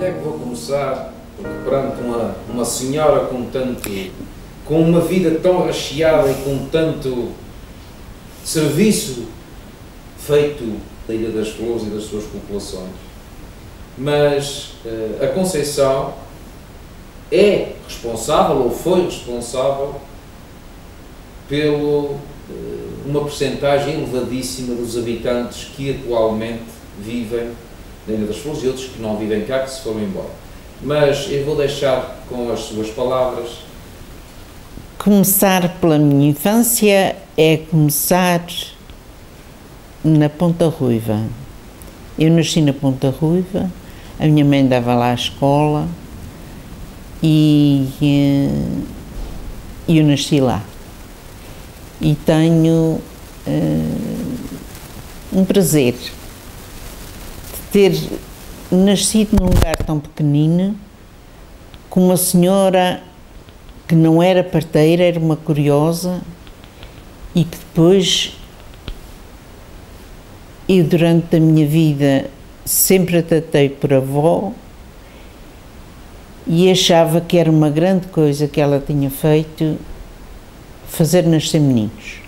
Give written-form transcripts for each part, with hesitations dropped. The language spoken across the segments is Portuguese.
onde é que vou começar? Porque perante uma senhora com uma vida tão recheada e com tanto serviço feito da Ilha das Flores e das suas populações, mas a Conceição é responsável, ou foi responsável, pelo uma percentagem elevadíssima dos habitantes que atualmente vivem na Ilha das Flores e outros que não vivem cá, que se foram embora. Mas eu vou deixar com as suas palavras. Começar pela minha infância é começar na Ponta Ruiva. Eu nasci na Ponta Ruiva, a minha mãe dava lá a escola e eu nasci lá. E tenho um prazer de ter nascido num lugar tão pequenino, com uma senhora que não era parteira, era uma curiosa, e que depois eu, durante a minha vida, sempre a tratei por avó e achava que era uma grande coisa que ela tinha feito, fazer nascer meninos.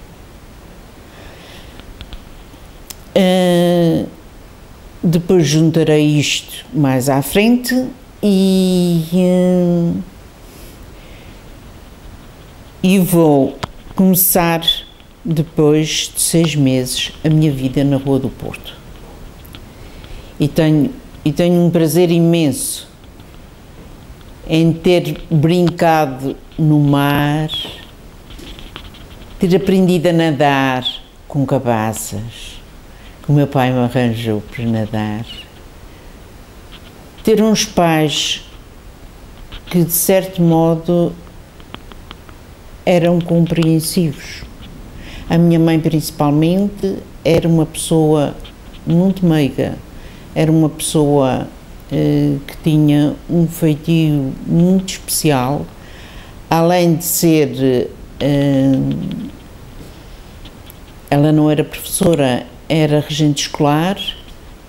Depois juntarei isto mais à frente e vou começar, depois de 6 meses, a minha vida na Rua do Porto. E tenho um prazer imenso em ter brincado no mar, ter aprendido a nadar com cabaças, que o meu pai me arranjou para nadar, ter uns pais que, de certo modo, eram compreensivos. A minha mãe, principalmente, era uma pessoa muito meiga, era uma pessoa que tinha um feitio muito especial, além de ser... ela não era professora, era regente escolar,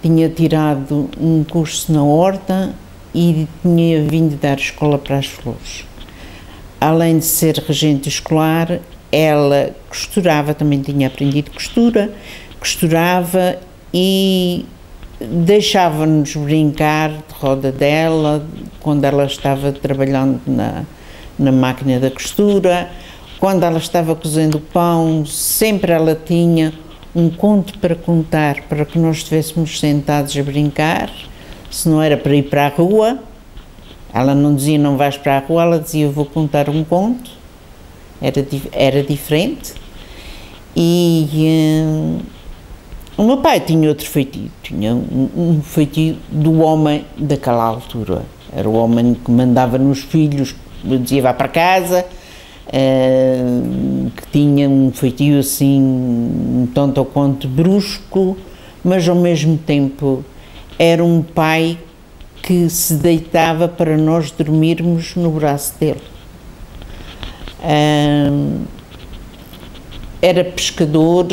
tinha tirado um curso na Horta e tinha vindo dar escola para as Flores. Além de ser regente escolar, ela costurava, também tinha aprendido costura, costurava e deixava-nos brincar de roda dela, quando ela estava trabalhando na máquina da costura, quando ela estava cozendo o pão, sempre ela tinha um conto para contar, para que nós estivéssemos sentados a brincar. Se não era para ir para a rua, ela não dizia não vais para a rua, ela dizia eu vou contar um conto, era diferente. E o meu pai tinha outro feitio, tinha um feitio do homem daquela altura, era o homem que mandava nos filhos, dizia vá para casa, que tinha um feitio assim, um tanto ou quanto brusco, mas ao mesmo tempo era um pai que se deitava para nós dormirmos no braço dele. Era pescador,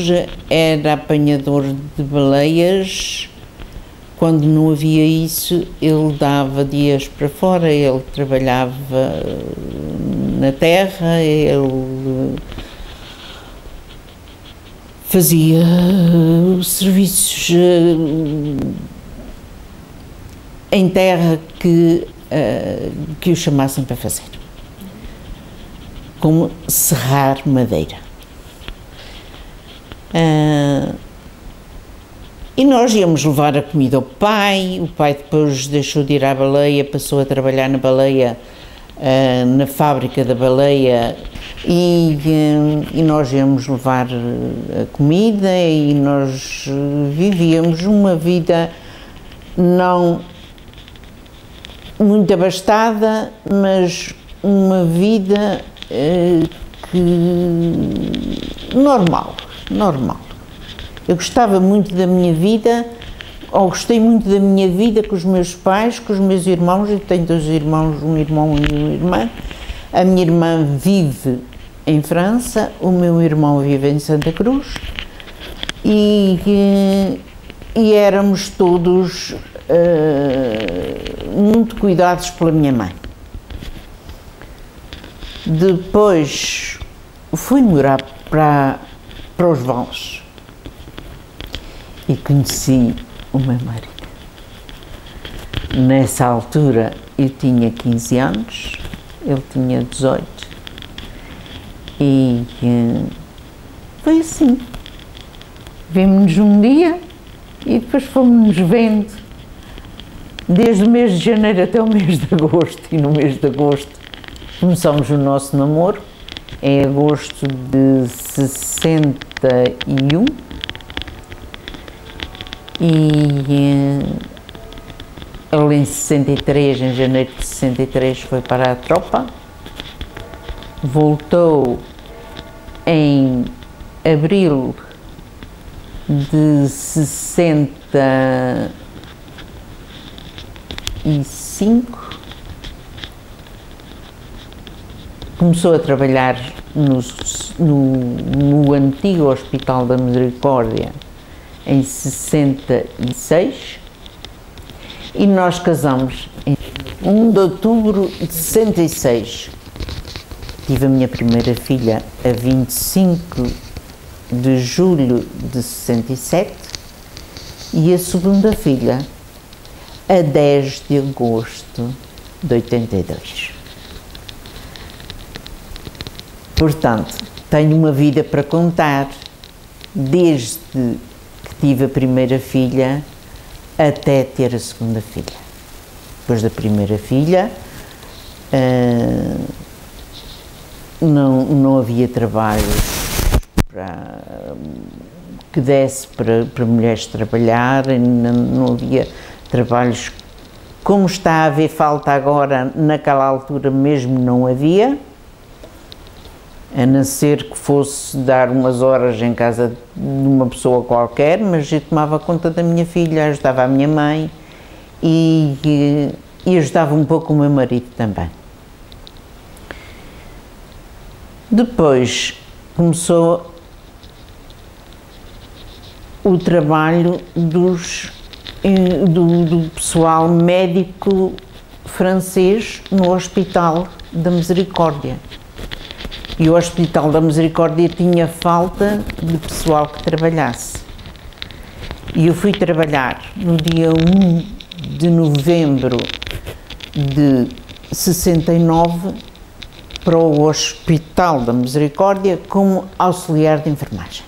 era apanhador de baleias. Quando não havia isso, ele dava dias para fora, ele trabalhava na terra, ele fazia serviços em terra que o chamassem para fazer, como serrar madeira. E nós íamos levar a comida ao pai, o pai depois deixou de ir à baleia, passou a trabalhar na baleia, na fábrica da baleia, e nós íamos levar a comida e nós vivíamos uma vida não muito abastada, mas uma vida normal. Eu gostava muito da minha vida, ou gostei muito da minha vida com os meus pais, com os meus irmãos. Eu tenho 2 irmãos, um irmão e uma irmã. A minha irmã vive em França, o meu irmão vive em Santa Cruz e éramos todos muito cuidados pela minha mãe. Depois fui morar para os Vales e conheci o meu marido. Nessa altura eu tinha 15 anos, ele tinha 18 e foi assim. Vimos-nos um dia e depois fomos-nos vendo desde o mês de janeiro até o mês de agosto, e no mês de agosto começamos o nosso namoro, em agosto de 61, e ele em 63, em janeiro de 63, foi para a tropa, voltou em abril de 65, começou a trabalhar no antigo Hospital da Misericórdia em 66 e nós casamos em 1 de outubro de 66. Tive a minha primeira filha a 25 de julho de 67 e a segunda filha a 10 de agosto de 82. Portanto, tenho uma vida para contar, desde que tive a primeira filha até ter a segunda filha. Depois da primeira filha, não havia trabalho que desse para mulheres trabalhar, não havia trabalhos como está a haver falta agora, naquela altura mesmo não havia, a não ser que fosse dar umas horas em casa de uma pessoa qualquer, mas eu tomava conta da minha filha, ajudava a minha mãe e ajudava um pouco o meu marido também. Depois começou o trabalho do pessoal médico francês no Hospital da Misericórdia. E o Hospital da Misericórdia tinha falta de pessoal que trabalhasse. E eu fui trabalhar no dia 1 de novembro de 69 para o Hospital da Misericórdia como auxiliar de enfermagem.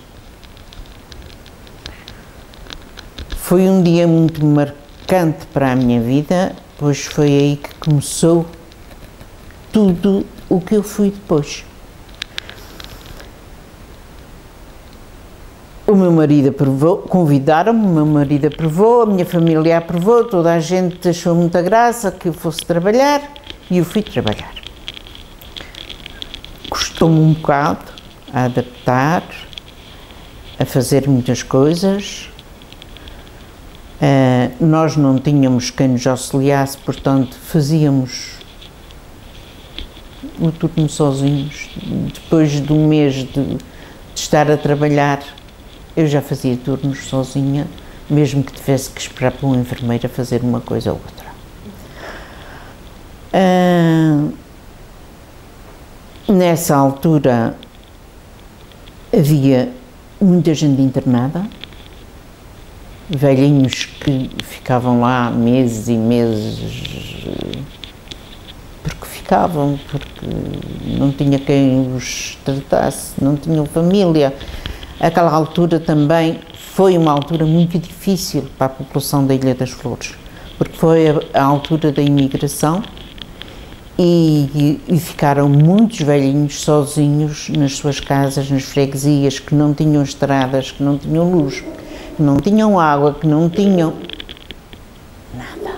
Foi um dia muito marcante para a minha vida, pois foi aí que começou tudo o que eu fui depois. O meu marido aprovou, convidaram-me, o meu marido aprovou, a minha família aprovou, toda a gente achou muita graça que eu fosse trabalhar e eu fui trabalhar. Custou-me um bocado a adaptar, a fazer muitas coisas. Nós não tínhamos quem nos auxiliasse, portanto fazíamos o turno sozinhos. Depois de um mês de estar a trabalhar, eu já fazia turnos sozinha, mesmo que tivesse que esperar para uma enfermeira fazer uma coisa ou outra. Nessa altura havia muita gente internada, velhinhos que ficavam lá meses e meses, porque não tinha quem os tratasse, não tinham família. Aquela altura também foi uma altura muito difícil para a população da Ilha das Flores, porque foi a altura da imigração e ficaram muitos velhinhos sozinhos nas suas casas, nas freguesias, que não tinham estradas, que não tinham luz, que não tinham água, que não tinham nada.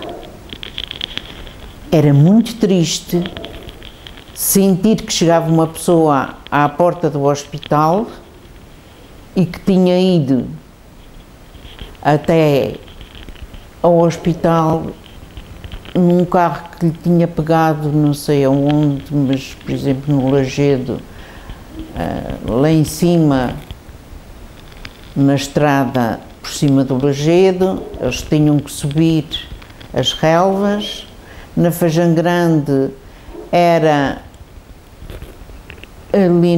Era muito triste sentir que chegava uma pessoa à porta do hospital e que tinha ido até ao hospital num carro que lhe tinha pegado não sei aonde, mas por exemplo no Lajedo, lá em cima, na estrada por cima do Lajedo, eles tinham que subir as relvas Na Feijão Grande era ali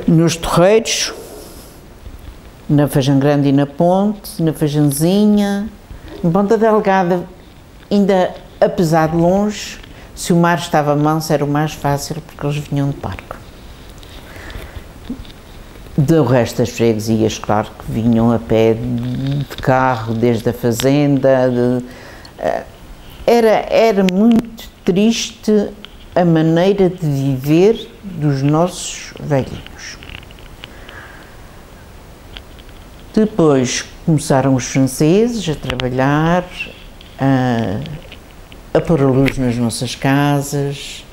nos Torreiros, na Feijão Grande e na Ponte, na Feijãozinha, em Ponta Delgada, ainda apesar de longe, se o mar estava manso era o mais fácil porque eles vinham de barco. Do resto das freguesias, claro que vinham a pé de carro, desde a fazenda. Era muito triste a maneira de viver dos nossos velhinhos. Depois começaram os franceses a trabalhar, a pôr a luz nas nossas casas,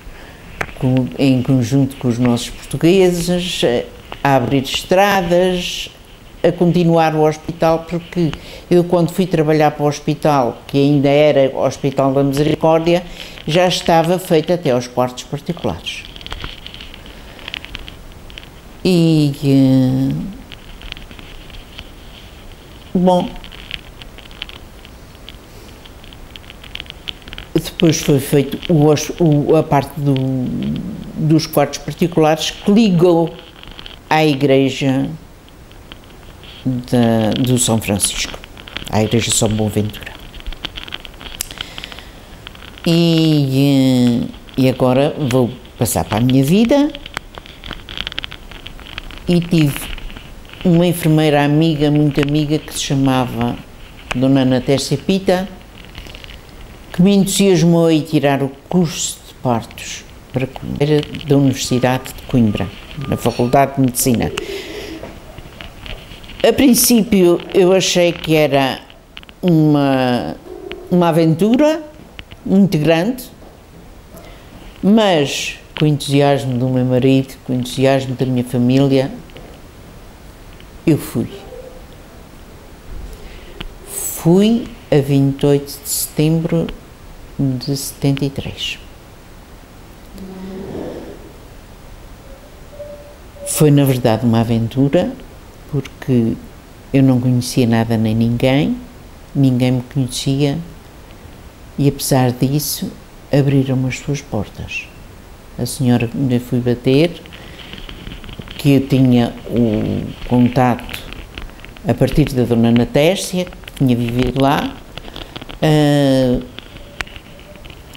em conjunto com os nossos portugueses, a abrir estradas, a continuar o hospital, porque eu, quando fui trabalhar para o hospital, que ainda era o Hospital da Misericórdia, já estava feito até aos quartos particulares. Bom, depois foi feito a parte dos quartos particulares que ligou à igreja do São Francisco, à igreja São Boaventura. E agora vou passar para a minha vida e tive uma enfermeira amiga, muito amiga, que se chamava Dona Ana Tércia Pita, que me entusiasmou a ir tirar o curso de partos para Coimbra, da Universidade de Coimbra, na Faculdade de Medicina. A princípio eu achei que era uma aventura muito grande, mas com o entusiasmo do meu marido, com o entusiasmo da minha família, eu fui. Fui a 28 de setembro de 73. Foi, na verdade, uma aventura, porque eu não conhecia nada nem ninguém me conhecia, e apesar disso, abriram as suas portas. A senhora que me fui bater, que eu tinha o contato a partir da Dona Ana Tércia, que tinha vivido lá,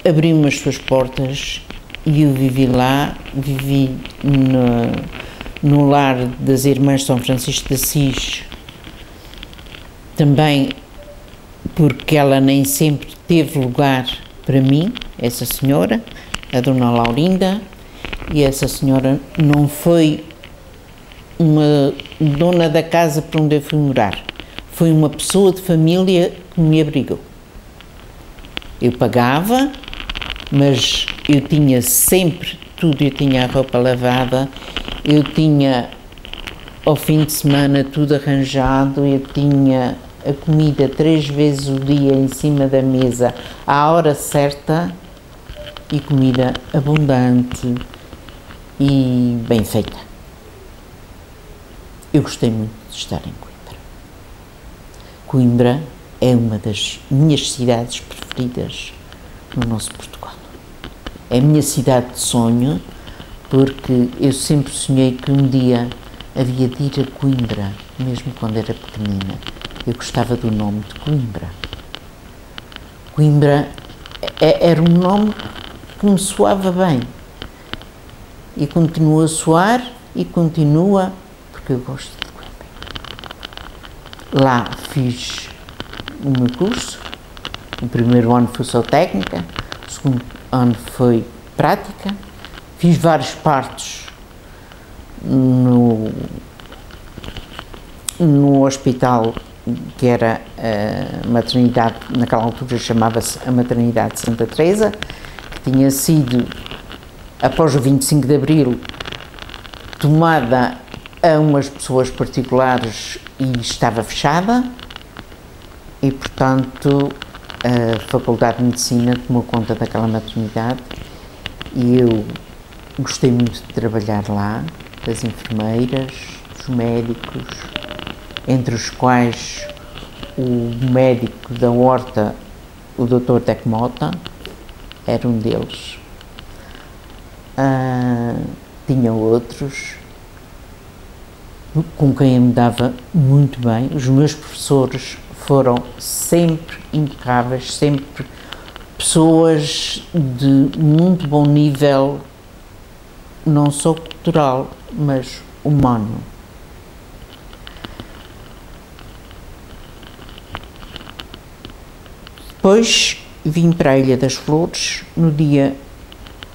abriu-me as suas portas e eu vivi lá, vivi no lar das Irmãs São Francisco de Assis, também porque ela nem sempre teve lugar para mim, essa senhora, a Dona Laurinda, e essa senhora não foi uma dona da casa para onde eu fui morar, foi uma pessoa de família que me abrigou. Eu pagava, mas eu tinha sempre tudo, eu tinha a roupa lavada, eu tinha ao fim de semana tudo arranjado, eu tinha a comida 3 vezes o dia em cima da mesa, à hora certa, e comida abundante e bem feita. Eu gostei muito de estar em Coimbra. Coimbra é uma das minhas cidades preferidas no nosso Portugal. É a minha cidade de sonho, porque eu sempre sonhei que um dia havia de ir a Coimbra, mesmo quando era pequenina. Eu gostava do nome de Coimbra. Coimbra era um nome que me soava bem. E continua a soar e continua, porque eu gosto de Coimbra. Lá fiz o meu curso. O primeiro ano foi só técnica, o segundo ano foi prática. Fiz vários partos no hospital, que era a maternidade, naquela altura chamava-se a Maternidade de Santa Teresa, que tinha sido, após o 25 de Abril, tomada a umas pessoas particulares e estava fechada, e portanto a Faculdade de Medicina tomou conta daquela maternidade, e eu gostei muito de trabalhar lá, das enfermeiras, dos médicos, entre os quais o médico da horta, o Dr. Tecmota, era um deles. Tinha outros com quem eu me dava muito bem. Os meus professores foram sempre impecáveis, sempre pessoas de muito bom nível, não só cultural, mas humano. Depois vim para a Ilha das Flores,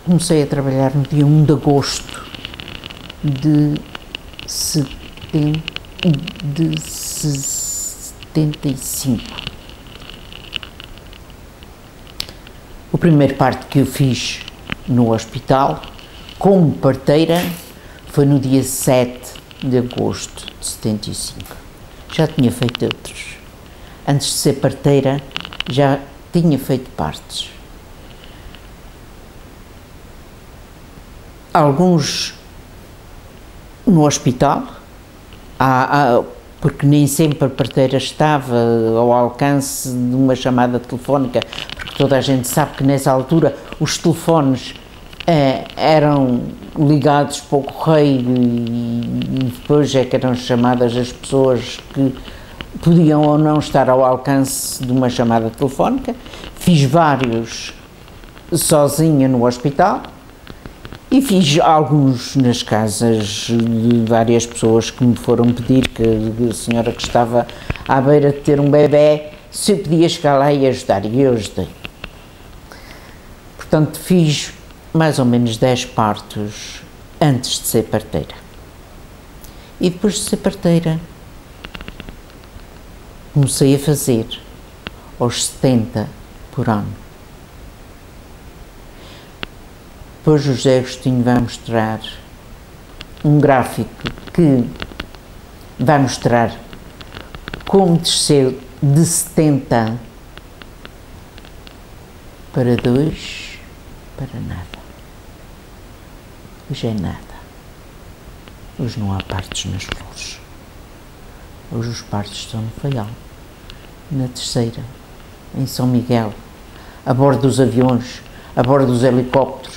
comecei a trabalhar no dia 1 de agosto de 75. O primeiro parto que eu fiz no hospital, como parteira, foi no dia 7 de agosto de 75. Já tinha feito outros. Antes de ser parteira, já tinha feito partos. Alguns no hospital, porque nem sempre a parteira estava ao alcance de uma chamada telefónica, porque toda a gente sabe que nessa altura os telefones eram ligados para o correio e depois é que eram chamadas as pessoas que podiam ou não estar ao alcance de uma chamada telefónica. Fiz vários sozinha no hospital e fiz alguns nas casas de várias pessoas que me foram pedir, que a senhora que estava à beira de ter um bebê, se eu podia chegar lá e ajudar, e eu ajudei. Portanto, fiz mais ou menos 10 partos antes de ser parteira. E depois de ser parteira, comecei a fazer aos 70 por ano. Depois o José Agostinho vai mostrar um gráfico que vai mostrar como desceu de 70 para 2 para nada. Hoje é nada. Hoje não há partos nas Flores. Hoje os partos estão no Faial, na Terceira, em São Miguel, a bordo dos aviões, a bordo dos helicópteros,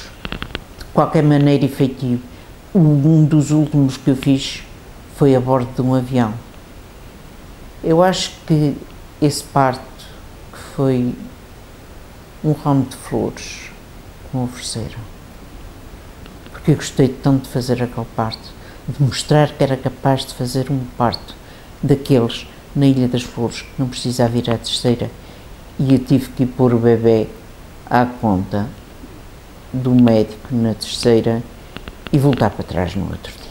de qualquer maneira efetivo. Um dos últimos que eu fiz foi a bordo de um avião. Eu acho que esse parto, que foi um ramo de flores que me ofereceram, porque eu gostei tanto de fazer aquele parto, de mostrar que era capaz de fazer um parto daqueles na Ilha das Flores, que não precisava ir à Terceira, e eu tive que ir pôr o bebê à conta do médico na Terceira e voltar para trás no outro dia.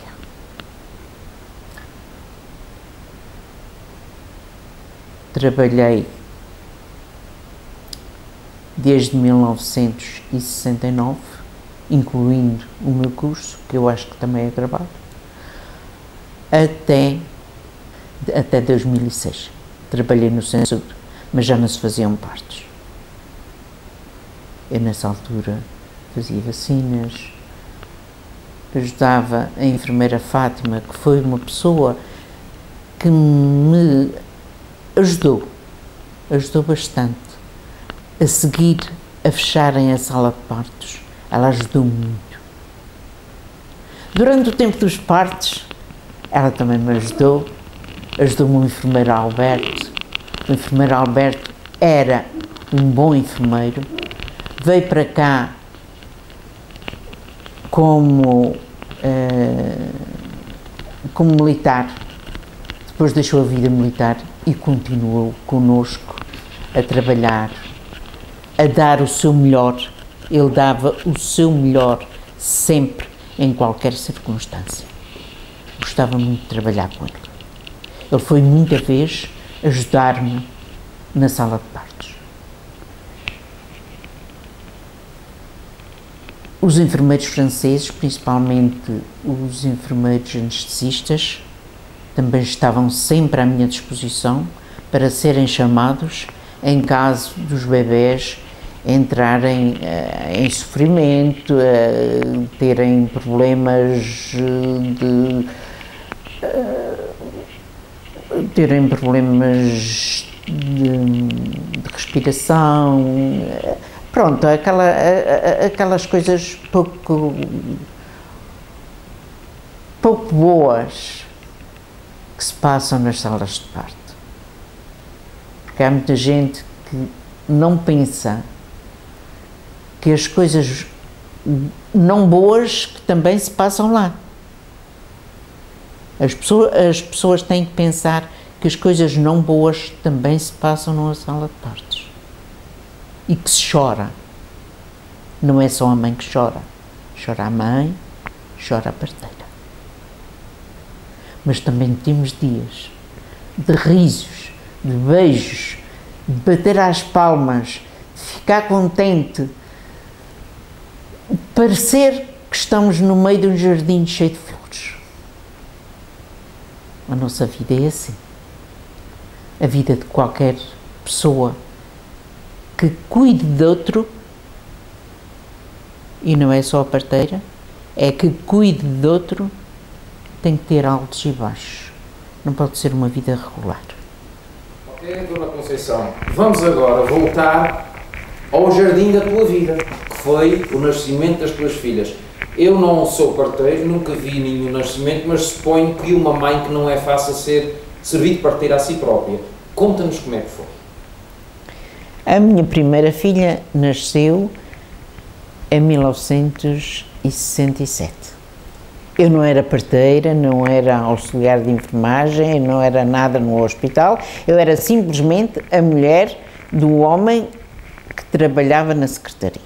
Trabalhei desde 1969, incluindo o meu curso, que eu acho que também é gravado, até 2006. Trabalhei no Censur, mas já não se faziam partos. Eu nessa altura fazia vacinas, ajudava a enfermeira Fátima, que foi uma pessoa que me ajudou bastante a seguir, a fecharem a sala de partos. Ela ajudou muito. Durante o tempo dos partos, ela também me ajudou-me o enfermeiro Alberto. O enfermeiro Alberto era um bom enfermeiro, veio para cá como militar, depois deixou a vida militar e continuou connosco a trabalhar, a dar o seu melhor. Ele dava o seu melhor sempre, em qualquer circunstância. Gostava muito de trabalhar com ele. Ele foi muita vez ajudar-me na sala de partos. Os enfermeiros franceses, principalmente os enfermeiros anestesistas, também estavam sempre à minha disposição para serem chamados em caso dos bebés entrarem em sofrimento, terem problemas de respiração, pronto, aquelas coisas pouco boas que se passam nas salas de parto. Porque há muita gente que não pensa que as coisas não boas que também se passam lá. As pessoas têm que pensar que as coisas não boas também se passam numa sala de partos. E que se chora. Não é só a mãe que chora. Chora a mãe, chora a parteira. Mas também temos dias de risos, de beijos, de bater às palmas, de ficar contente, de parecer que estamos no meio de um jardim cheio de flores. A nossa vida é assim. A vida de qualquer pessoa que cuide de outro, e não é só a parteira, é que cuide de outro, tem que ter altos e baixos. Não pode ser uma vida regular. Ok, Dona Conceição, vamos agora voltar ao jardim da tua vida, que foi o nascimento das tuas filhas. Eu não sou parteiro, nunca vi nenhum nascimento, mas suponho que uma mãe que não é fácil servir de parteira a si própria. Conta-nos como é que foi. A minha primeira filha nasceu em 1967. Eu não era parteira, não era auxiliar de enfermagem, não era nada no hospital, eu era simplesmente a mulher do homem que trabalhava na secretaria.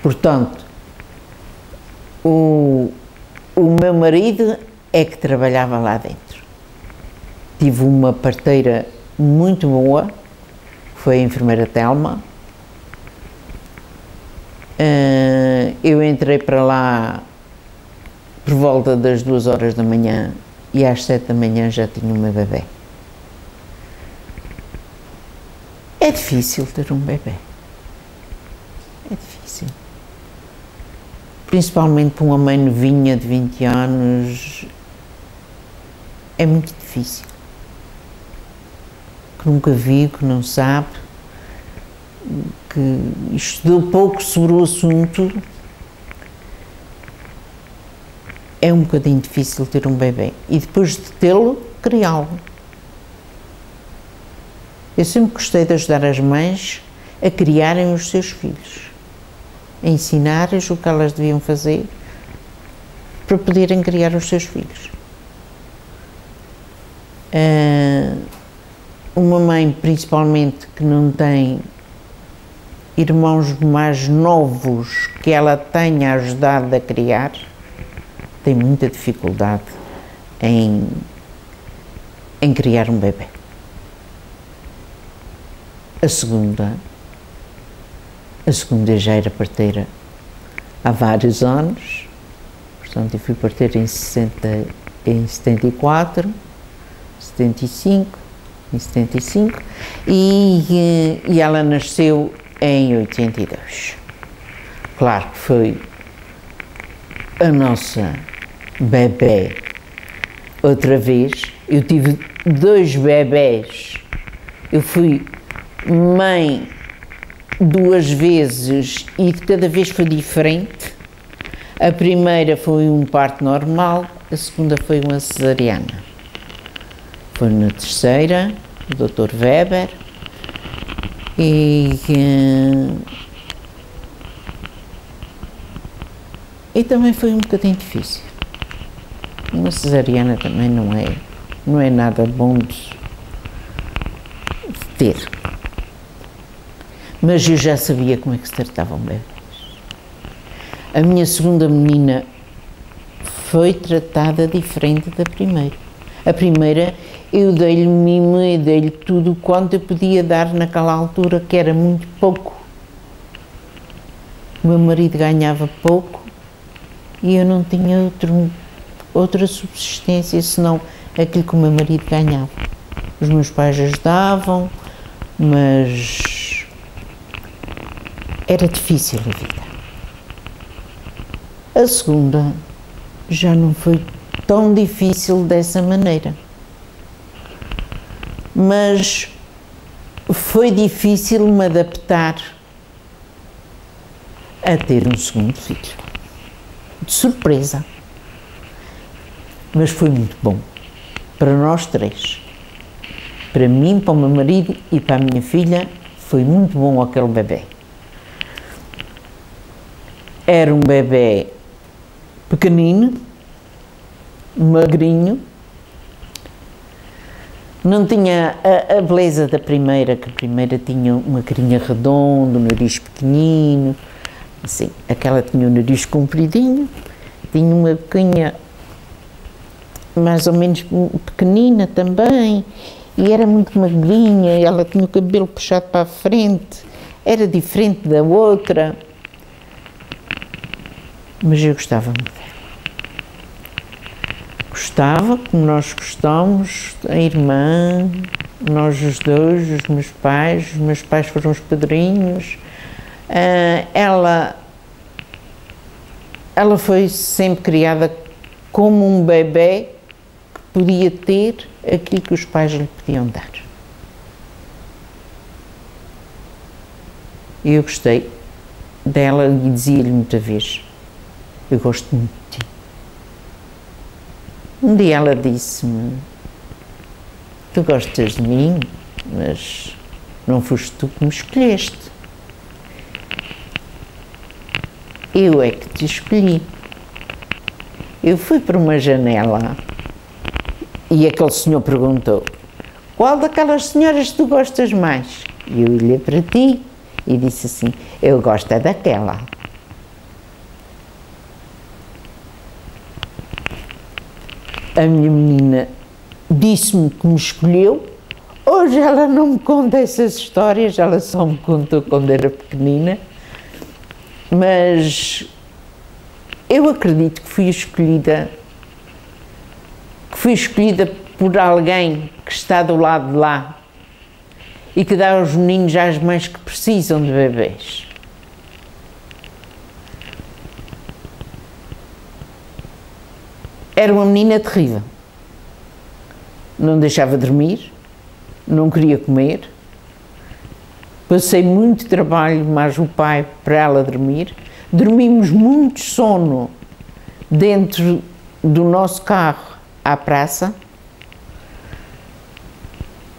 Portanto, o meu marido é que trabalhava lá dentro. Tive uma parteira muito boa, foi a enfermeira Telma. Eu entrei para lá por volta das 2h da manhã e às 7 da manhã já tinha o meu bebê. É difícil ter um bebê. É difícil. Principalmente para uma mãe novinha de 20 anos, é muito difícil. Que nunca viu, que não sabe, que estudou pouco sobre o assunto, é um bocadinho difícil ter um bebê. E depois de tê-lo, criá-lo. Eu sempre gostei de ajudar as mães a criarem os seus filhos, a ensinar-lhes o que elas deviam fazer para poderem criar os seus filhos. Uma mãe, principalmente, que não tem irmãos mais novos que ela tenha ajudado a criar, tem muita dificuldade em criar um bebê. A segunda já era parteira há vários anos, portanto eu fui parteira em 74, 75, em 75 e ela nasceu em 82. Claro que foi a nossa bebé outra vez. Eu tive 2 bebés. Eu fui mãe 2 vezes e de cada vez foi diferente. A primeira foi um parto normal, a segunda foi uma cesariana. Foi na terceira, o Dr. Weber, e também foi um bocadinho difícil. Uma cesariana também não é nada bom de ter. Mas eu já sabia como é que se tratavam bebês. A minha segunda menina foi tratada diferente da primeira. A primeira, eu dei-lhe mimo e dei-lhe tudo quanto eu podia dar naquela altura, que era muito pouco. O meu marido ganhava pouco e eu não tinha outra subsistência senão aquilo que o meu marido ganhava. Os meus pais ajudavam, mas era difícil a vida. A segunda já não foi tão difícil dessa maneira. mas foi difícil me adaptar a ter um segundo filho. De surpresa. Mas foi muito bom. Para nós três. Para mim, para o meu marido e para a minha filha, foi muito bom aquele bebê. Era um bebê pequenino, magrinho, não tinha a beleza da primeira, que a primeira tinha uma carinha redonda, um nariz pequenino, assim, aquela tinha o nariz compridinho, tinha uma boquinha mais ou menos pequenina também, e era muito magrinha, ela tinha o cabelo puxado para a frente, era diferente da outra, mas eu gostava muito dela. Gostava, como nós gostamos, a irmã, nós os dois, os meus pais foram os padrinhos. Ela foi sempre criada como um bebê que podia ter aquilo que os pais lhe podiam dar. E eu gostei dela e dizia-lhe muita vez: eu gosto muito de ti. Um dia ela disse-me: tu gostas de mim, mas não foste tu que me escolheste. Eu é que te escolhi. Eu fui para uma janela e aquele senhor perguntou: qual daquelas senhoras tu gostas mais? E eu olhei para ti e disse assim: eu gosto é daquela. A minha menina disse-me que me escolheu. Hoje ela não me conta essas histórias, ela só me contou quando era pequenina. Mas eu acredito que fui escolhida por alguém que está do lado de lá e que dá aos meninos e às mães que precisam de bebês. Era uma menina terrível. Não deixava dormir, não queria comer. Passei muito trabalho, mais o pai, para ela dormir. Dormimos muito sono dentro do nosso carro à praça,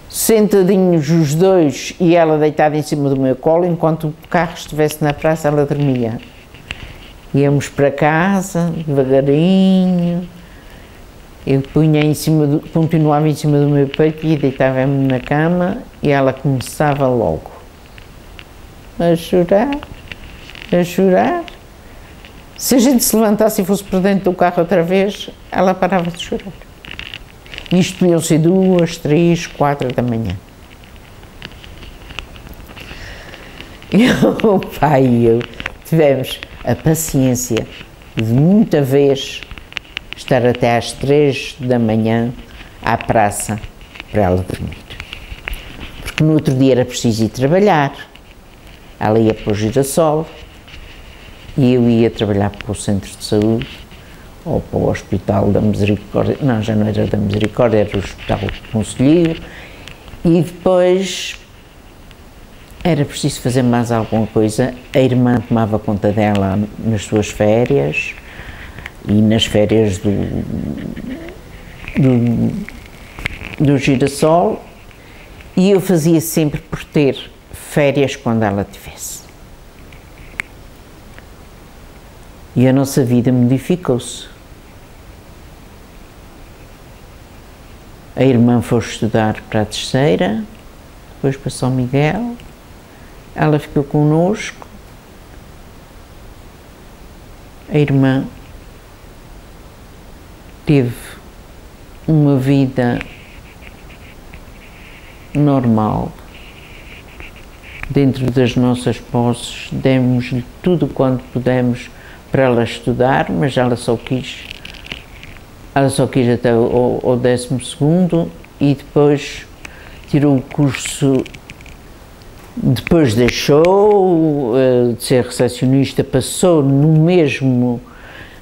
sentadinhos os dois e ela deitada em cima do meu colo, enquanto o carro estivesse na praça, ela dormia. Íamos para casa, devagarinho. Eu continuava em cima do meu peito e deitava-me na cama e ela começava logo a chorar, a chorar. Se a gente se levantasse e fosse para dentro do carro outra vez, ela parava de chorar. Isto podiam ser 2, 3, 4 da manhã. E o pai e eu tivemos a paciência de muita vez estar até às 3 da manhã à praça para ela dormir. Porque no outro dia era preciso ir trabalhar. Ela ia para o Girassol e eu ia trabalhar para o centro de saúde ou para o Hospital da Misericórdia. Não, já não era da Misericórdia, era o Hospital Conselheiro. E depois era preciso fazer mais alguma coisa. A irmã tomava conta dela nas suas férias e nas férias do Girassol, e eu fazia sempre por ter férias quando ela tivesse. E a nossa vida modificou-se. A irmã foi estudar para a terceira, depois para São Miguel, ela ficou connosco. A irmã teve uma vida normal, dentro das nossas posses, demos-lhe tudo quanto pudemos para ela estudar, mas ela só quis até o 12º e depois tirou o curso, depois deixou de ser recepcionista, passou no mesmo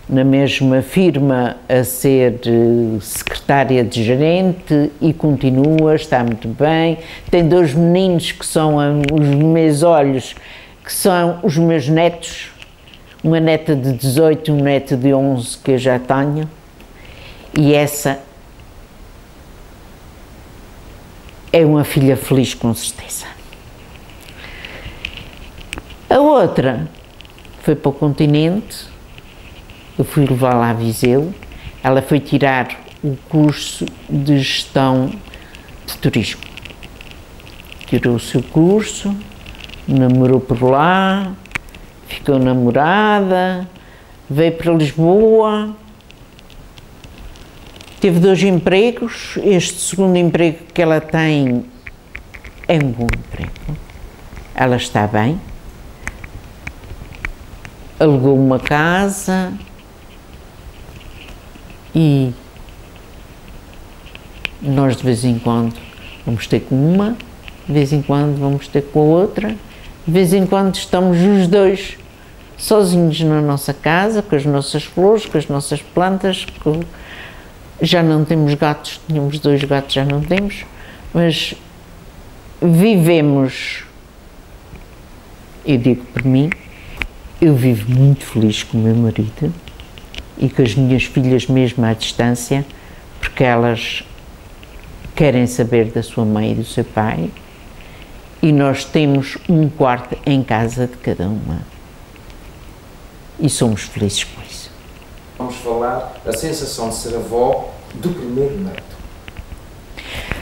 na mesma firma a ser secretária de gerente e continua, está muito bem. Tem 2 meninos que são os meus olhos, que são os meus netos, uma neta de 18 e um neto de 11 que eu já tenho, e essa é uma filha feliz, com certeza. A outra foi para o continente, eu fui levá-la a Viseu, ela foi tirar o curso de gestão de turismo. Tirou o seu curso, namorou por lá, ficou namorada, veio para Lisboa, teve 2 empregos, este segundo emprego que ela tem é um bom emprego, ela está bem, alugou uma casa e nós de vez em quando vamos ter com uma, de vez em quando vamos ter com a outra, de vez em quando estamos os 2 sozinhos na nossa casa, com as nossas flores, com as nossas plantas, já não temos gatos, tínhamos 2 gatos, já não temos, mas vivemos, eu digo por mim, eu vivo muito feliz com o meu marido e com as minhas filhas mesmo à distância, porque elas querem saber da sua mãe e do seu pai, e nós temos um quarto em casa de cada uma e somos felizes com isso. Vamos falar da sensação de ser avó do primeiro neto.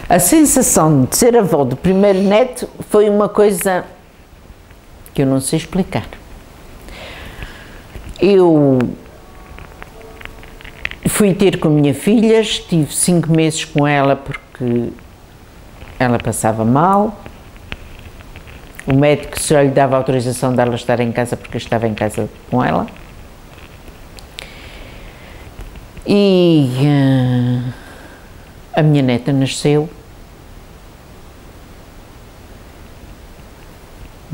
A sensação de ser avó do primeiro neto foi uma coisa que eu não sei explicar. Eu fui ter com a minha filha, estive 5 meses com ela porque ela passava mal. O médico só lhe dava autorização dela estar em casa porque eu estava em casa com ela. E a minha neta nasceu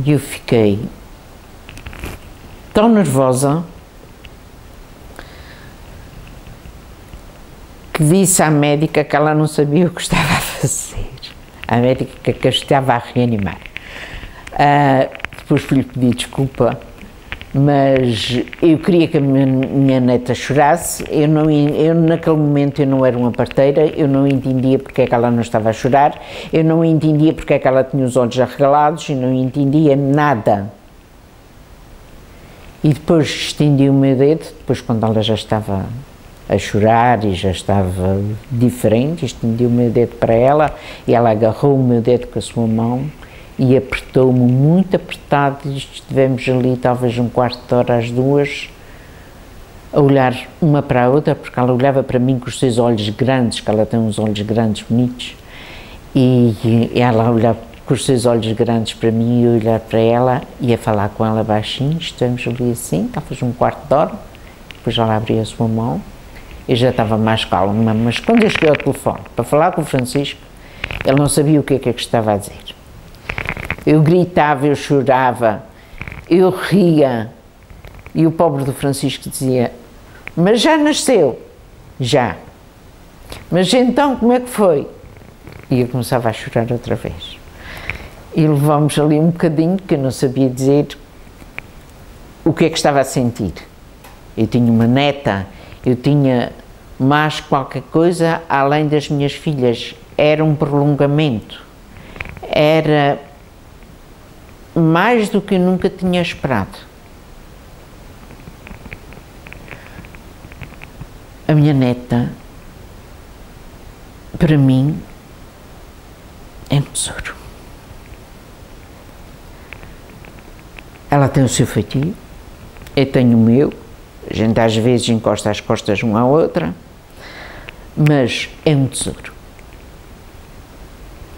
e eu fiquei tão nervosa que disse à médica que ela não sabia o que estava a fazer. A médica que eu estava a reanimar. Depois fui-lhe pedir desculpa, mas eu queria que a minha neta chorasse. Eu naquele momento eu não era uma parteira, eu não entendia porque é que ela não estava a chorar, eu não entendia porque é que ela tinha os olhos arregalados, eu não entendia nada. E depois estendi o meu dedo, depois quando ela já estava a chorar e já estava diferente, estendi o meu dedo para ela e ela agarrou o meu dedo com a sua mão e apertou-me muito apertado, e estivemos ali talvez um quarto de hora as duas, a olhar uma para a outra, porque ela olhava para mim com os seus olhos grandes, que ela tem uns olhos grandes bonitos, e ela olhava com os seus olhos grandes para mim e eu olhar para ela e a falar com ela baixinho, estivemos ali assim, talvez um quarto de hora, depois ela abria a sua mão, eu já estava mais calma, mas quando eu cheguei ao telefone para falar com o Francisco, ele não sabia o que é que estava a dizer. Eu gritava, eu chorava, eu ria, e o pobre do Francisco dizia: mas já nasceu? Já. Mas então como é que foi? E eu começava a chorar outra vez. E levámos ali um bocadinho, que eu não sabia dizer o que é que estava a sentir. Eu tinha uma neta, eu tinha mais qualquer coisa além das minhas filhas. Era um prolongamento, era mais do que eu nunca tinha esperado. A minha neta, para mim, é um tesouro. Ela tem o seu feitio, eu tenho o meu, a gente às vezes encosta as costas uma à outra, mas é um tesouro.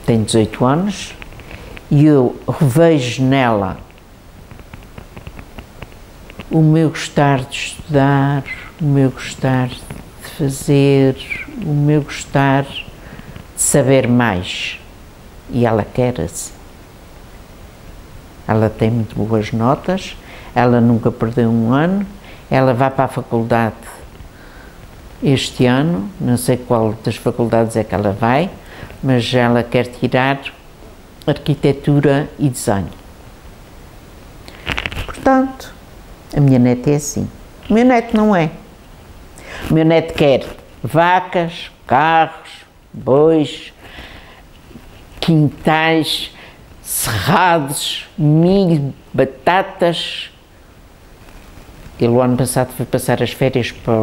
Tem 18 anos e eu revejo nela o meu gostar de estudar, o meu gostar de fazer, o meu gostar de saber mais. E ela quer assim. Ela tem muito boas notas, ela nunca perdeu um ano, Ela vai para a faculdade este ano, não sei qual das faculdades é que ela vai, mas ela quer tirar arquitetura e desenho. Portanto, a minha neta é assim. O meu neto não é. O meu neto quer vacas, carros, bois, quintais, cerrados, milho, batatas. Ele, o ano passado, foi passar as férias para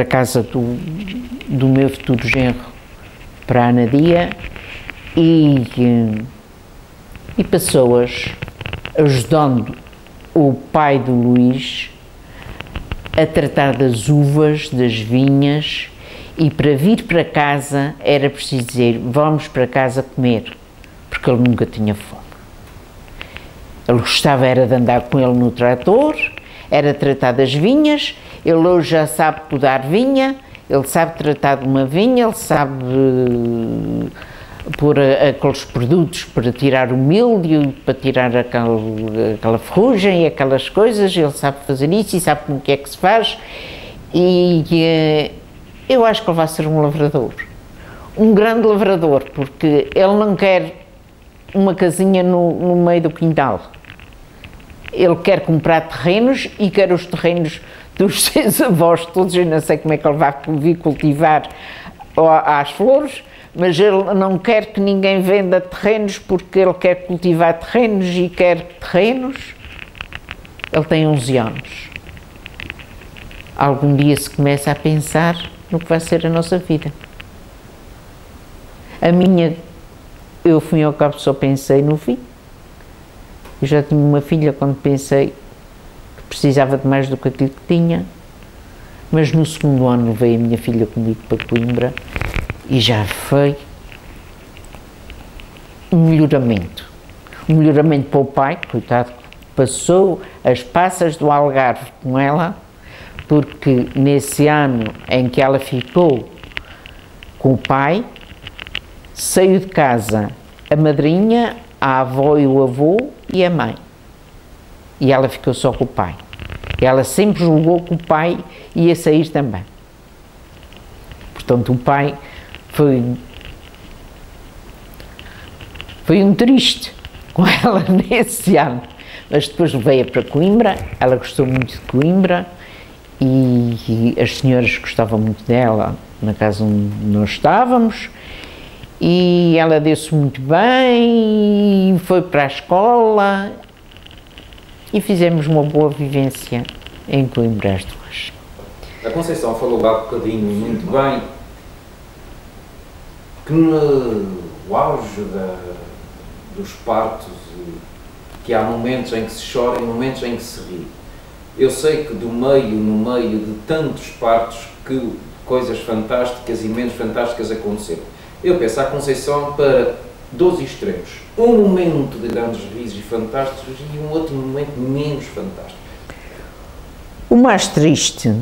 a casa do meu futuro genro, para a Anadia, e pessoas ajudando o pai do Luís a tratar das uvas, das vinhas, e para vir para casa era preciso dizer: vamos para casa comer, porque ele nunca tinha fome. Ele gostava era de andar com ele no trator, era tratar das vinhas. Ele hoje já sabe podar vinha, ele sabe tratar de uma vinha, ele sabe pôr aqueles produtos para tirar o milho, para tirar aquela ferrugem e aquelas coisas. Ele sabe fazer isso e sabe como que é que se faz, e eu acho que ele vai ser um lavrador, um grande lavrador, porque ele não quer uma casinha no meio do quintal. Ele quer comprar terrenos e quer os terrenos dos seus avós todos. Eu não sei como é que ele vai vir cultivar às flores, mas ele não quer que ninguém venda terrenos, porque ele quer cultivar terrenos e quer terrenos. Ele tem 11 anos. Algum dia se começa a pensar no que vai ser a nossa vida. A minha, eu fui ao cabo, só pensei no fim. Eu já tinha uma filha quando pensei que precisava de mais do que aquilo que tinha, mas no segundo ano veio a minha filha comigo para Coimbra e já foi um melhoramento para o pai, coitado, passou as passas do Algarve com ela, porque nesse ano em que ela ficou com o pai, saiu de casa a madrinha, a avó e o avô e a mãe, e ela ficou só com o pai. Ela sempre julgou que o pai ia sair também. Portanto, o pai foi um triste com ela nesse ano, mas depois levei-a para Coimbra. Ela gostou muito de Coimbra e as senhoras gostavam muito dela na casa onde nós estávamos, e ela deu-se muito bem, foi para a escola e fizemos uma boa vivência em Coimbra as duas. A Conceição falou há bocadinho muito bem que no auge dos partos, que há momentos em que se chora e momentos em que se ri. Eu sei que no meio de tantos partos, que coisas fantásticas e menos fantásticas aconteceram. Eu penso a Conceição para dois extremos. Um momento de grandes risos e fantásticos e um outro momento menos fantástico. O mais triste,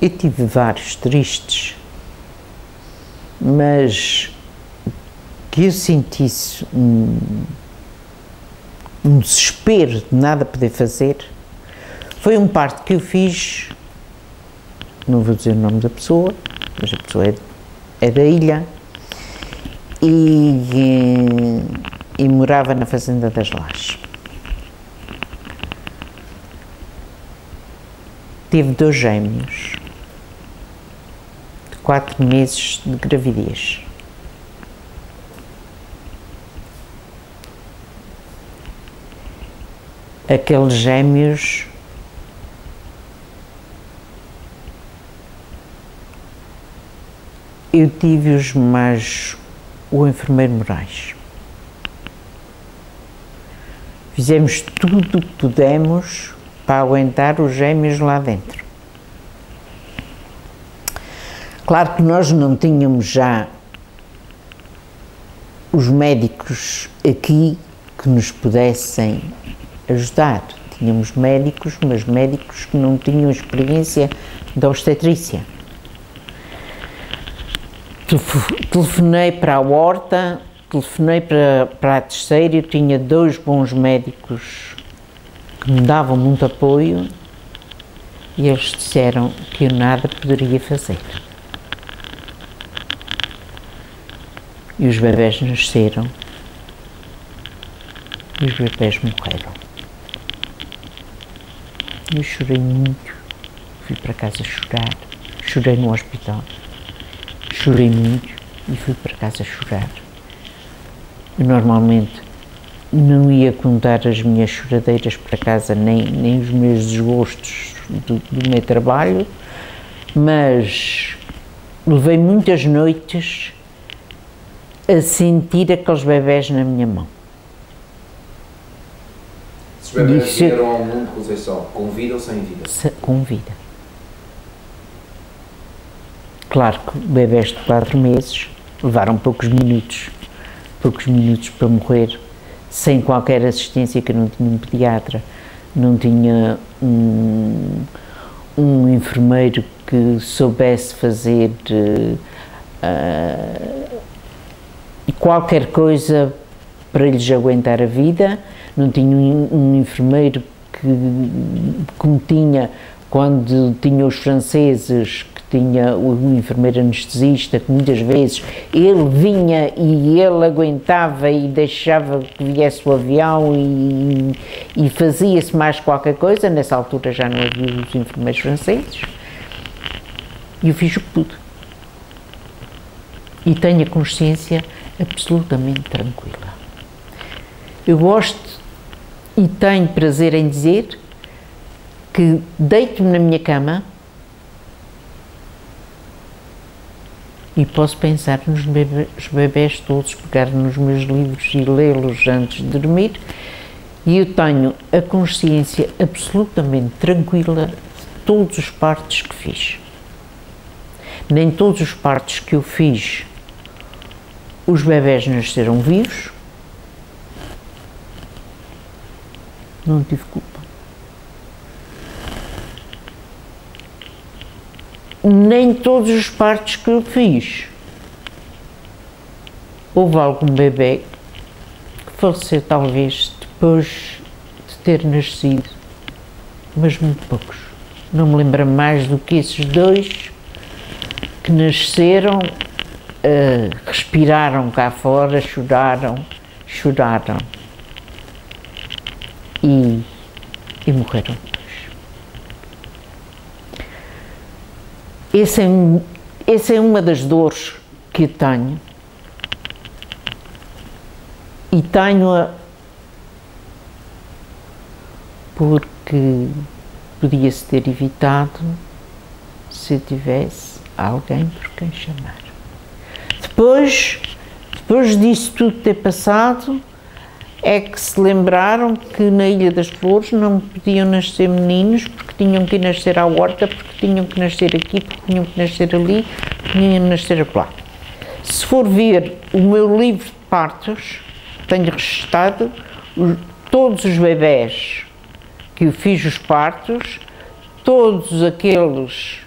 eu tive vários tristes, mas que eu sentisse um desespero de nada poder fazer, foi um parto que eu fiz, não vou dizer o nome da pessoa, mas a pessoa é da ilha, e morava na Fazenda das Lajes. Tive 2 gêmeos, de 4 meses de gravidez. Aqueles gêmeos eu tive-os mais o enfermeiro Moraes. Fizemos tudo o que pudemos para aguentar os gêmeos lá dentro. Claro que nós não tínhamos já os médicos aqui que nos pudessem ajudar. Tínhamos médicos, mas médicos que não tinham experiência de obstetrícia. Telefonei para a Horta, telefonei para a Terceira. Eu tinha 2 bons médicos que me davam muito apoio, E eles disseram que eu nada poderia fazer. E os bebés nasceram. E os bebés morreram. Eu chorei muito. Fui para casa chorar. Chorei no hospital. Chorei muito e fui para casa chorar. Eu normalmente não ia contar as minhas choradeiras para casa, nem os meus desgostos do meu trabalho, mas levei muitas noites a sentir aqueles bebés na minha mão. Esses bebés vieram ao mundo, Conceição, com vida ou sem vida? Com vida. Claro que bebés de 4 meses levaram poucos minutos para morrer, sem qualquer assistência, que eu não tinha um pediatra, não tinha um enfermeiro que soubesse fazer qualquer coisa para lhes aguentar a vida, não tinha um enfermeiro como tinha quando tinha os franceses, que tinha o enfermeiro anestesista, que muitas vezes ele vinha e ele aguentava e deixava que viesse o avião e fazia-se mais qualquer coisa. Nessa altura já não havia os enfermeiros franceses. E eu fiz o que pude. E tenho a consciência absolutamente tranquila. Eu gosto e tenho prazer em dizer que deito-me na minha cama e posso pensar nos bebés todos, pegar nos meus livros e lê-los antes de dormir, e eu tenho a consciência absolutamente tranquila de todos os partos que fiz. Nem todos os partos que eu fiz os bebés nasceram vivos, não tive culpa. Nem todos os partos que eu fiz houve algum bebê que faleceu talvez depois de ter nascido, mas muito poucos. Não me lembro mais do que esses 2 que nasceram, respiraram cá fora, choraram e morreram. Essa é uma das dores que eu tenho, e tenho-a porque podia-se ter evitado se eu tivesse alguém por quem chamar. Depois disso tudo ter passado, é que se lembraram que na Ilha das Flores não podiam nascer meninos, porque tinham que nascer à horta, porque tinham que nascer aqui, porque tinham que nascer ali, porque tinham que nascer acolá. Se for ver o meu livro de partos, tenho registado todos os bebés que eu fiz os partos, todos aqueles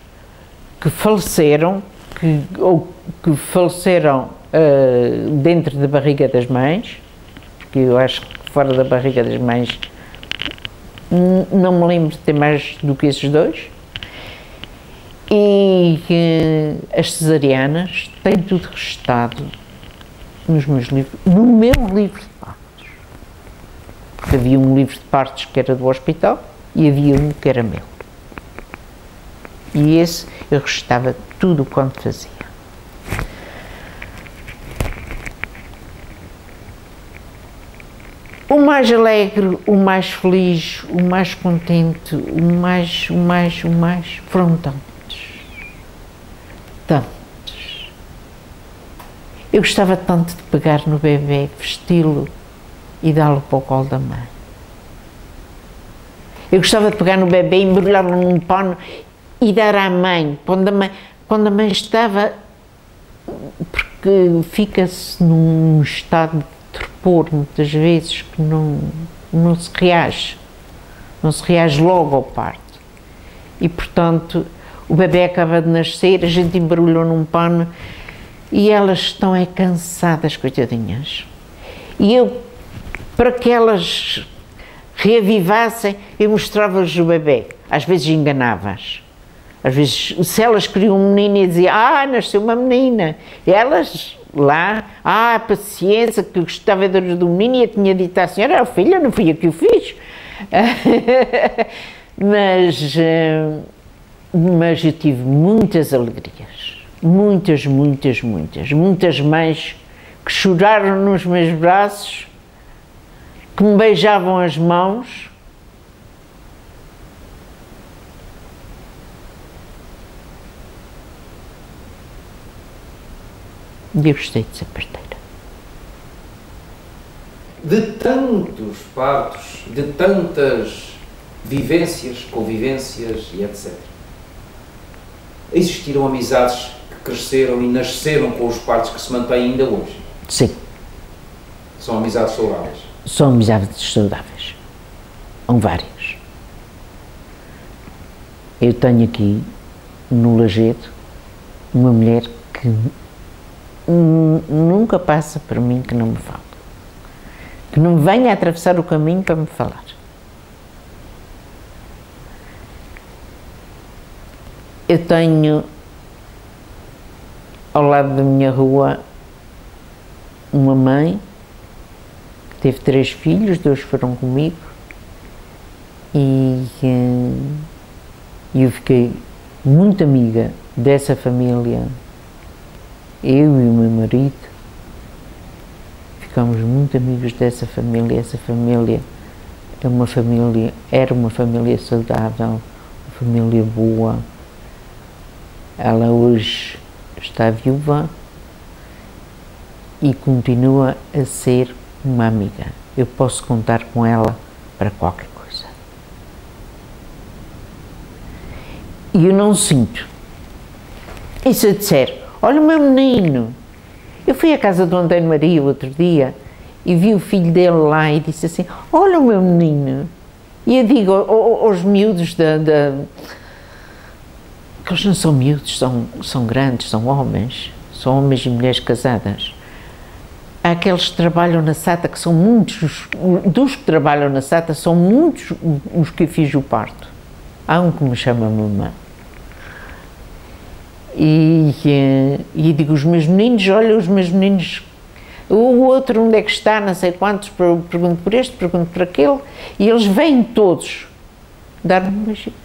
que faleceram, que faleceram dentro da barriga das mães, porque eu acho que fora da barriga das mães não me lembro de ter mais do que esses 2, e as cesarianas, tem tudo registado nos meus livros, no meu livro de partos, porque havia um livro de partos que era do hospital e havia um que era meu, e esse eu registava tudo quanto fazia. O mais alegre, o mais feliz, o mais contente, o mais, foram tantos. Eu gostava tanto de pegar no bebê, vesti-lo e dá-lo para o colo da mãe. Eu gostava de pegar no bebê, embrulhá-lo num pano e dar à mãe, quando a mãe estava, porque fica-se num estado de torpor, muitas vezes, que não se reage logo ao parto, e portanto o bebê acaba de nascer, a gente embrulhou num pano e elas estão cansadas, coitadinhas, e eu, para que elas reavivassem, eu mostrava-lhes o bebê. às vezes enganava-as. Às vezes, se elas queriam um menino e diziam, nasceu uma menina, elas lá, paciência, que gostava do menino e eu tinha dito à senhora, filha, não fui eu que o fiz. Mas eu tive muitas alegrias, muitas mães que choraram nos meus braços, que me beijavam as mãos. E eu gostei de ser parteira. De tantos partos, de tantas vivências, convivências e etc. Existiram amizades que cresceram e nasceram com os partos que se mantêm ainda hoje? Sim. São amizades saudáveis? São amizades saudáveis. São várias. Eu tenho aqui, no Lajedo, uma mulher que nunca passa por mim que não me fala. Que não venha a atravessar o caminho para me falar. Eu tenho, ao lado da minha rua, uma mãe que teve 3 filhos, 2 foram comigo, e eu fiquei muito amiga dessa família. Eu e o meu marido ficámos muito amigos dessa família. Essa família era uma família saudável, uma família boa. Ela hoje está viúva e continua a ser uma amiga. Eu posso contar com ela para qualquer coisa. E eu não sinto. E se eu disser, olha o meu menino, eu fui à casa do António Maria outro dia e vi o filho dele lá e disse assim, olha o meu menino. E eu digo aos miúdos que eles não são miúdos, são grandes, são homens e mulheres casadas. Há aqueles que trabalham na SATA, que são muitos, dos que trabalham na SATA, são muitos os que eu fiz o parto. Há um que me chama mamã. E digo, os meus meninos, olha, os meus meninos, o outro onde é que está, não sei quantos, pergunto por este, pergunto por aquele, e eles vêm todos dar-me um beijinho.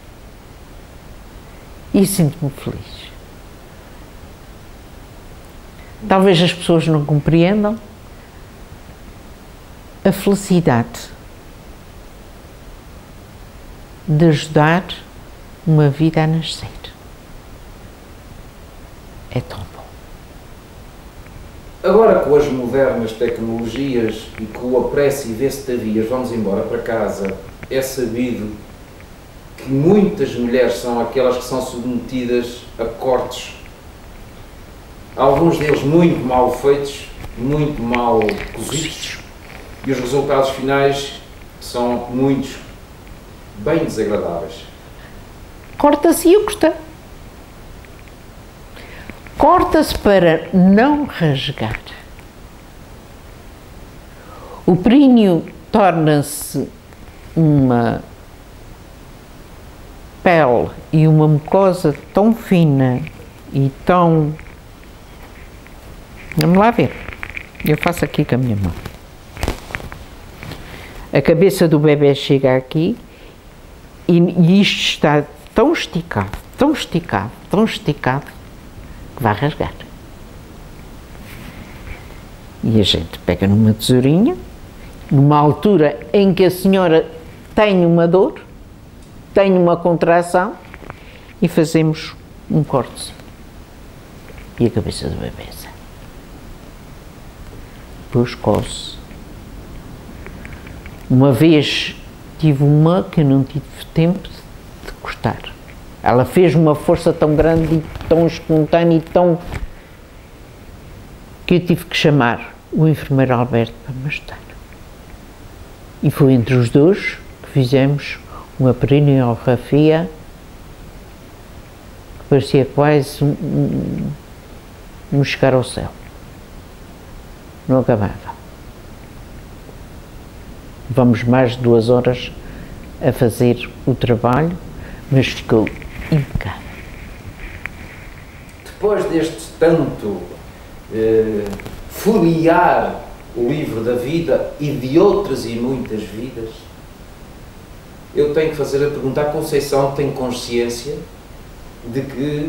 E sinto-me feliz. Talvez as pessoas não compreendam a felicidade de ajudar uma vida a nascer. É tão bom. Agora, com as modernas tecnologias e com o apresse e vê-se Tavias, vamos embora para casa, é sabido que muitas mulheres são aquelas que são submetidas a cortes, alguns deles muito mal feitos, muito mal cozidos, e os resultados finais são muitos bem desagradáveis. Corta-se e custa. Corta-se para não rasgar. O períneo torna-se uma pele e uma mucosa tão fina e tão... Vamos lá ver. Eu faço aqui com a minha mão. A cabeça do bebê chega aqui e isto está tão esticado, tão esticado, tão esticado, que vai rasgar. E a gente pega numa tesourinha, numa altura em que a senhora tem uma dor, tem uma contração, e fazemos um corte. E a cabeça do bebê sai. Depois coce. Uma vez tive uma que eu não tive tempo de cortar. Ela fez uma força tão grande e tão espontânea e tão... que eu tive que chamar o enfermeiro Alberto para me ajudar. E foi entre os dois que fizemos uma perineografia que parecia quase um chegar ao céu. Não acabava. Vamos mais de 2 horas a fazer o trabalho, mas ficou impecável. Depois deste tanto folhear o livro da vida e de outras e muitas vidas, eu tenho que fazer a pergunta: a Conceição tem consciência de que,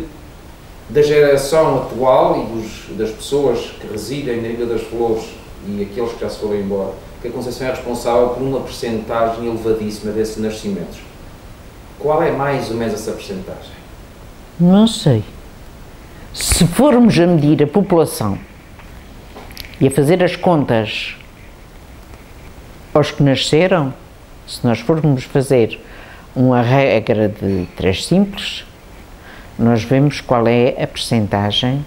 da geração atual e das pessoas que residem na Ilha das Flores e aqueles que já se foram embora, que a Conceição é responsável por uma percentagem elevadíssima desses nascimentos? Qual é mais ou menos essa percentagem? Não sei. Se formos a medir a população e a fazer as contas aos que nasceram, se nós formos fazer uma regra de 3 simples, nós vemos qual é a percentagem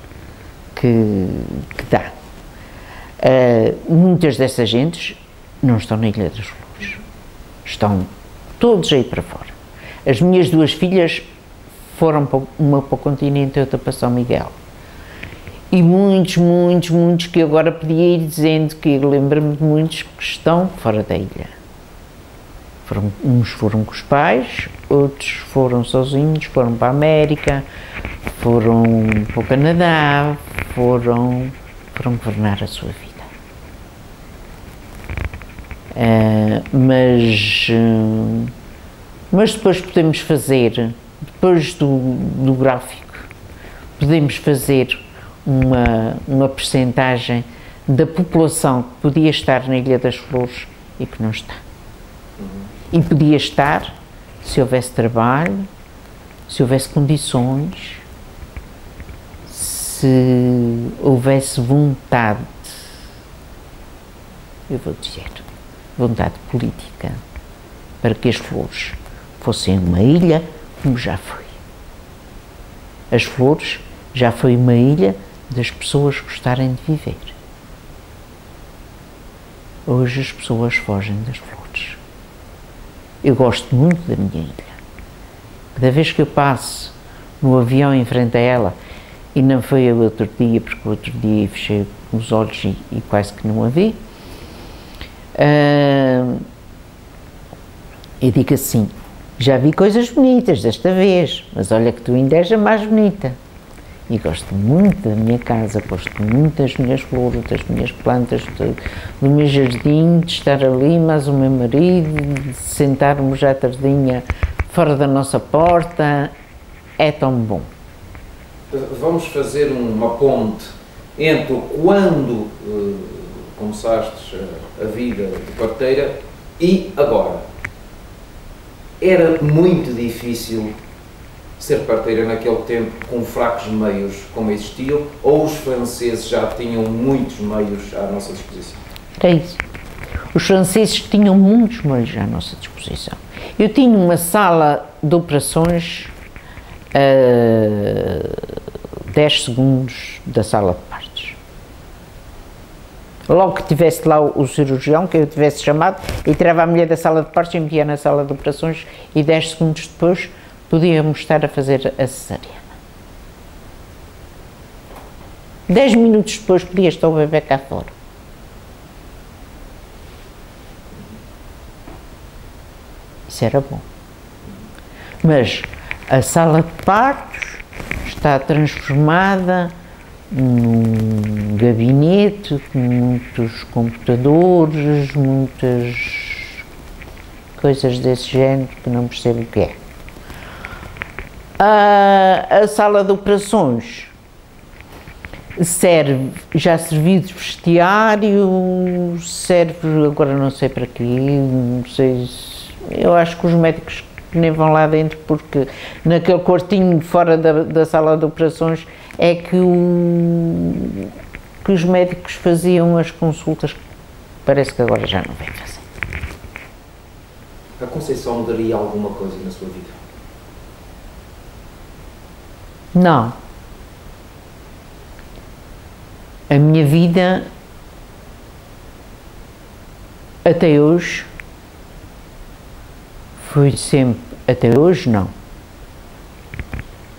que dá. Muitas dessas gentes não estão na Ilha das Flores, estão todos aí para fora. As minhas 2 filhas foram uma para o continente e outra para São Miguel. E muitos que eu agora podia ir dizendo, que lembro-me de muitos que estão fora da ilha. Uns foram com os pais, outros foram sozinhos, foram para a América, foram para o Canadá, foram governar a sua vida. Mas depois podemos fazer, depois do gráfico, podemos fazer uma percentagem da população que podia estar na Ilha das Flores e que não está. E podia estar se houvesse trabalho, se houvesse condições, se houvesse vontade, eu vou dizer, vontade política, para que as Flores fossem uma ilha como já foi. As Flores já foi uma ilha das pessoas gostarem de viver. Hoje as pessoas fogem das Flores. Eu gosto muito da minha ilha. Cada vez que eu passo no avião em frente a ela, e não foi o outro dia, porque o outro dia fechei os olhos e quase que não a vi, eu digo assim: já vi coisas bonitas desta vez, mas olha que tu ainda és a mais bonita. E gosto muito da minha casa, gosto muito das minhas flores, das minhas plantas, do meu jardim, de estar ali, mais o meu marido, de sentarmos à tardinha fora da nossa porta. É tão bom. Vamos fazer uma ponte entre quando começaste a vida de parteira e agora. Era muito difícil ser parteira naquele tempo, com fracos meios como existiam, ou os franceses já tinham muitos meios à nossa disposição? Era isso. Os franceses tinham muitos meios à nossa disposição. Eu tinha uma sala de operações a 10 segundos da sala de partos. Logo que tivesse lá o cirurgião, que eu tivesse chamado, e tirava a mulher da sala de partos e metia na sala de operações, e 10 segundos depois podíamos estar a fazer a cesariana. 10 minutos depois podia estar o bebê cá fora. Isso era bom. Mas a sala de partos está transformada num gabinete com muitos computadores, muitas coisas desse género que não percebo o que é. A sala de operações já serviu de vestiário, serve, agora não sei para quê, não sei se, eu acho que os médicos nem vão lá dentro, porque naquele quartinho fora da sala de operações é que os médicos faziam as consultas, parece que agora já não vêm fazer. A Conceição mudaria alguma coisa na sua vida? Não. A minha vida, até hoje, foi sempre, até hoje não,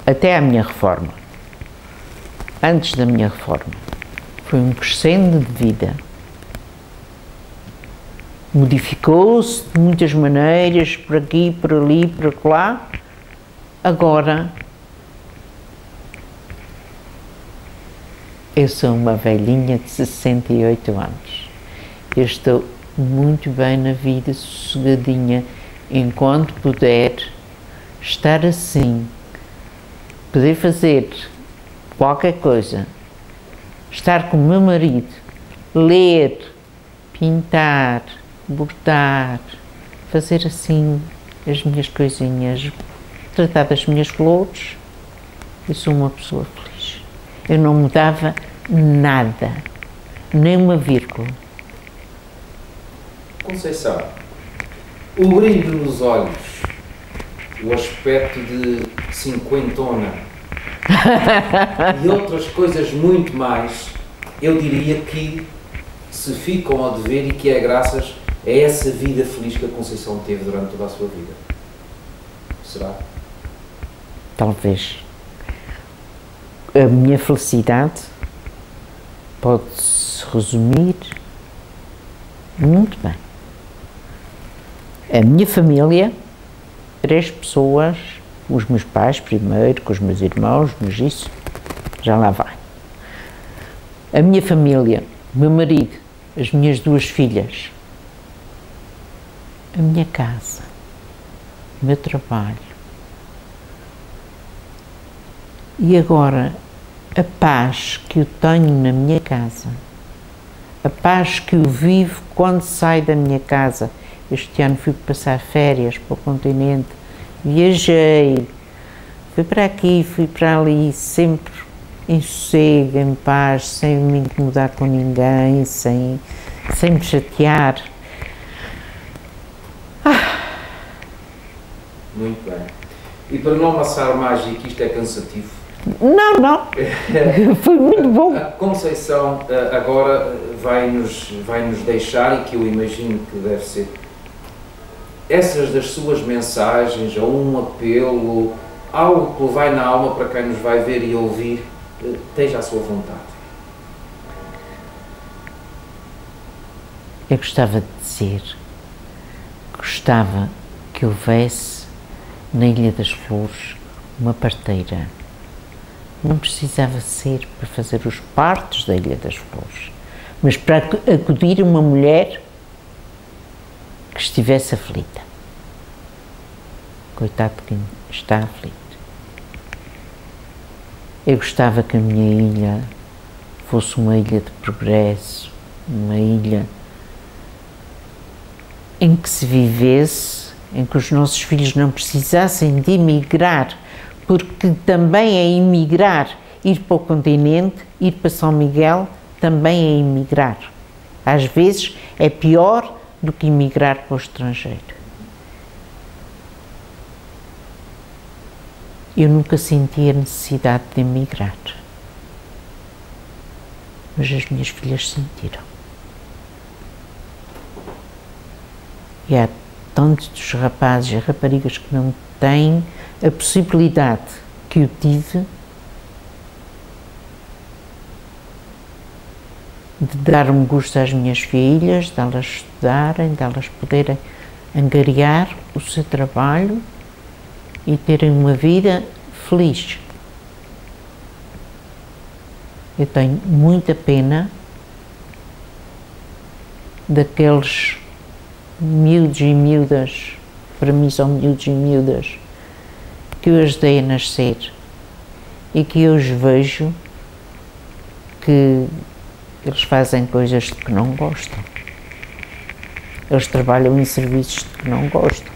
até à minha reforma, antes da minha reforma, foi um crescendo de vida. Modificou-se de muitas maneiras, por aqui, por ali, por acolá, Agora, eu sou uma velhinha de 68 anos. Eu estou muito bem na vida, sossegadinha, enquanto puder estar assim, poder fazer qualquer coisa, estar com o meu marido, ler, pintar, bordar, fazer assim as minhas coisinhas, tratar das minhas flores, eu sou uma pessoa feliz. Eu não mudava nada, nem uma vírgula. Conceição, o brilho nos olhos, o aspecto de cinquentona e outras coisas muito mais, eu diria que se ficam a dever e que é graças a essa vida feliz que a Conceição teve durante toda a sua vida. Será? Talvez. A minha felicidade pode-se resumir muito bem. A minha família, 3 pessoas, os meus pais primeiro, com os meus irmãos, mas isso já lá vai. A minha família, o meu marido, as minhas 2 filhas, a minha casa, o meu trabalho. E agora, a paz que eu tenho na minha casa, a paz que eu vivo quando saio da minha casa. Este ano fui passar férias para o continente, viajei, fui para aqui, fui para ali, sempre em sossego, em paz, sem me incomodar com ninguém, sem me chatear. Muito bem. E para não amassar mais, e que isto é cansativo, Não, foi muito bom. A Conceição agora vai-nos deixar, e que eu imagino que deve ser essas das suas mensagens, ou um apelo, algo que vai na alma para quem nos vai ver e ouvir, esteja à sua vontade. Eu gostava de dizer, gostava que houvesse na Ilha das Flores uma parteira. Não precisava ser para fazer os partos da Ilha das Flores, mas para acudir uma mulher que estivesse aflita. Coitado de quem está aflito. Eu gostava que a minha ilha fosse uma ilha de progresso, uma ilha em que se vivesse, em que os nossos filhos não precisassem de emigrar, porque também é emigrar, ir para o continente, ir para São Miguel, também é emigrar. Às vezes é pior do que emigrar para o estrangeiro. Eu nunca senti a necessidade de emigrar, mas as minhas filhas sentiram. E há tantos dos rapazes e raparigas que não têm a possibilidade que eu tive de dar um gosto às minhas filhas, de elas estudarem, de elas poderem angariar o seu trabalho e terem uma vida feliz. Eu tenho muita pena daqueles miúdos e miúdas, para mim são miúdos e miúdas, que eu ajudei a nascer e que hoje vejo que eles fazem coisas de que não gostam. Eles trabalham em serviços de que não gostam.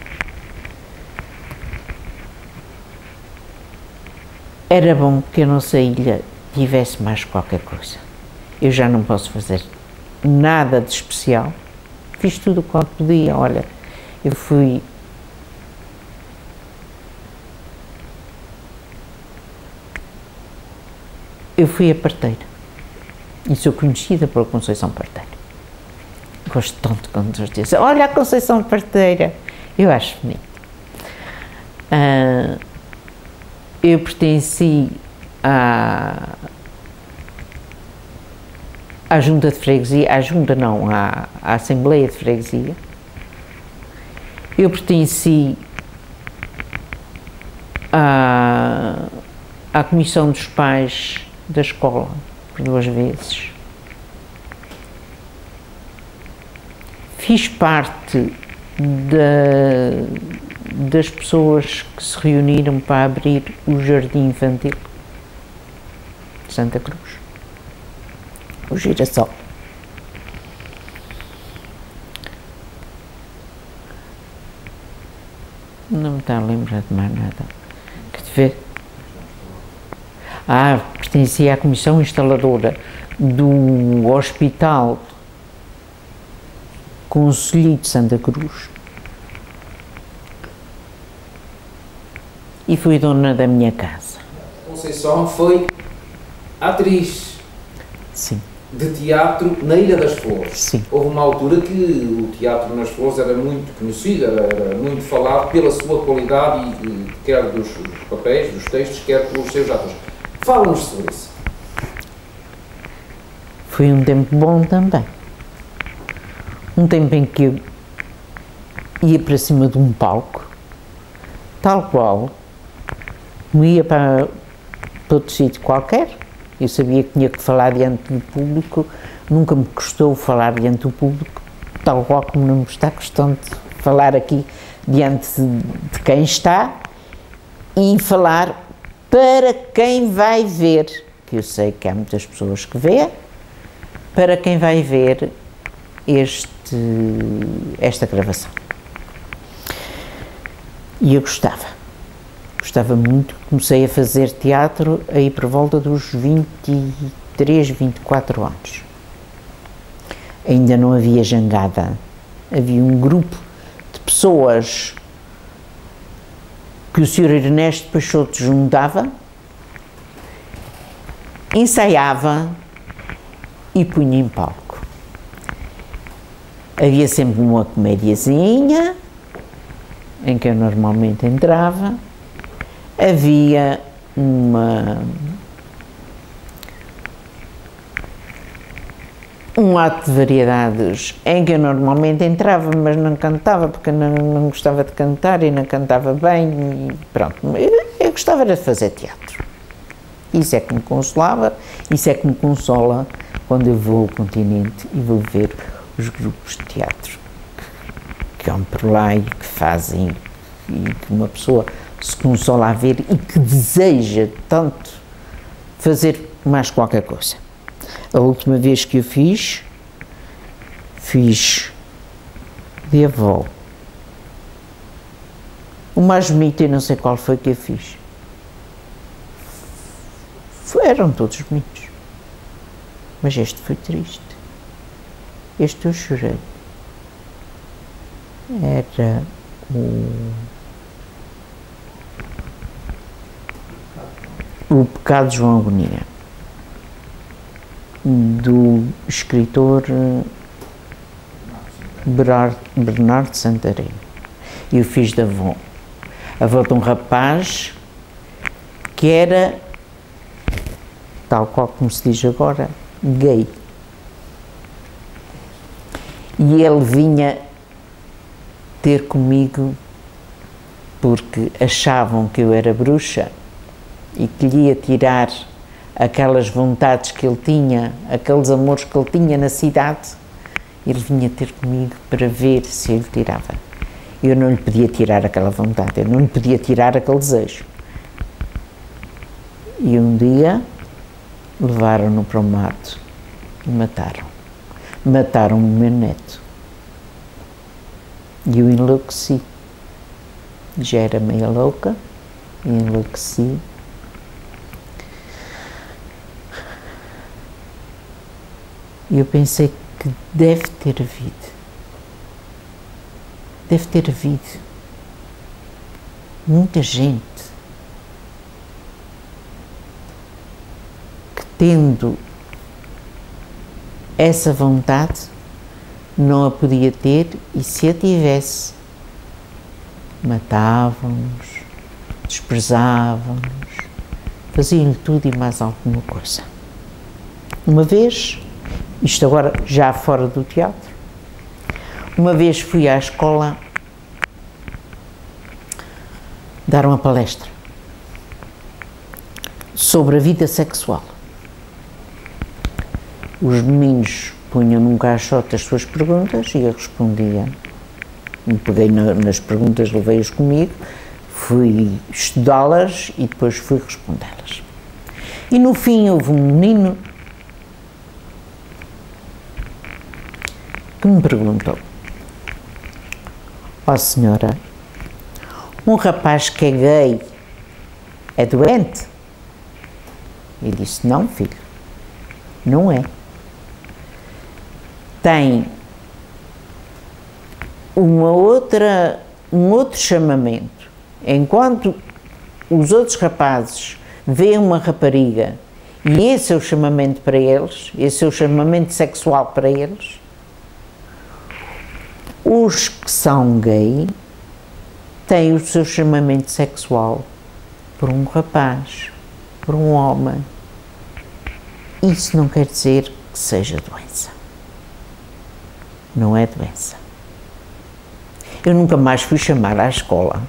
Era bom que a nossa ilha tivesse mais qualquer coisa. Eu já não posso fazer nada de especial. Fiz tudo o que podia. Olha, eu fui a parteira e sou conhecida pela Conceição Parteira. Gosto tanto quando eles dizem, olha a Conceição Parteira, eu acho bonito. Eu pertenci à Junta de Freguesia, à Assembleia de Freguesia. Eu pertenci à comissão dos pais da escola, por 2 vezes. Fiz parte das pessoas que se reuniram para abrir o Jardim Infantil de Santa Cruz, o Girassol. Não me está a lembrar de mais nada. Pertencia à comissão instaladora do Hospital Conselho de Santa Cruz e fui dona da minha casa. Conceição foi atriz. Sim. De teatro na Ilha das Flores. Sim. Houve uma altura que o teatro nas Flores era muito conhecido, era muito falado pela sua qualidade, quer dos papéis, dos textos, quer pelos seus atores. Fala-nos sobre isso. Foi um tempo bom também. Um tempo em que eu ia para cima de um palco, tal qual, como ia para outro sítio qualquer. Eu sabia que tinha que falar diante do público, nunca me custou falar diante do público, tal qual como não me está custando falar aqui diante de quem está e falar para quem vai ver, que eu sei que há muitas pessoas que vê, para quem vai ver esta gravação. E eu gostava muito. Comecei a fazer teatro aí por volta dos 23, 24 anos. Ainda não havia jangada, havia um grupo de pessoas que o Sr. Ernesto Peixoto juntava, ensaiava e punha em palco. Havia sempre uma comédiazinha em que eu normalmente entrava. Havia um ato de variedades em que eu normalmente entrava, mas não cantava, porque não gostava de cantar e não cantava bem, e pronto. Eu gostava de fazer teatro. Isso é que me consolava, isso é que me consola quando eu vou ao continente e vou ver os grupos de teatro que vão por lá e que fazem, e que uma pessoa se consola a ver e que deseja tanto fazer mais qualquer coisa. A última vez que eu fiz de avó. O mais bonito, eu não sei qual foi que eu fiz. Eram todos bonitos. Mas este foi triste. Este eu chorei. Era o Pecado de João Agonia, do escritor Bernardo Santarém. Eu fiz de avó de um rapaz que era, tal qual como se diz agora, gay. E ele vinha ter comigo porque achavam que eu era bruxa e que lhe ia tirar aquelas vontades que ele tinha, aqueles amores que ele tinha na cidade. Ele vinha ter comigo para ver se ele tirava. Eu não lhe podia tirar aquela vontade, eu não lhe podia tirar aquele desejo. E um dia levaram-no para o mato e mataram. Mataram o meu neto. E eu enlouqueci. Já era meio louca e enlouqueci. E eu pensei que deve ter havido muita gente que, tendo essa vontade, não a podia ter, e se a tivesse, matavam-nos, desprezavam-nos, faziam-lhe tudo e mais alguma coisa. Uma vez, isto agora já fora do teatro, uma vez fui à escola dar uma palestra sobre a vida sexual. Os meninos punham num caixote as suas perguntas e eu respondia. Peguei nas perguntas, levei-as comigo, fui estudá-las e depois fui respondê-las. E no fim houve um menino que me perguntou: ó senhora, um rapaz que é gay é doente? E disse: não, filho, não é. Tem um outro chamamento. Enquanto os outros rapazes veem uma rapariga e esse é o chamamento para eles, esse é o chamamento sexual para eles, os que são gay têm o seu chamamento sexual por um rapaz, por um homem. Isso não quer dizer que seja doença. Não é doença. Eu nunca mais fui chamar à escola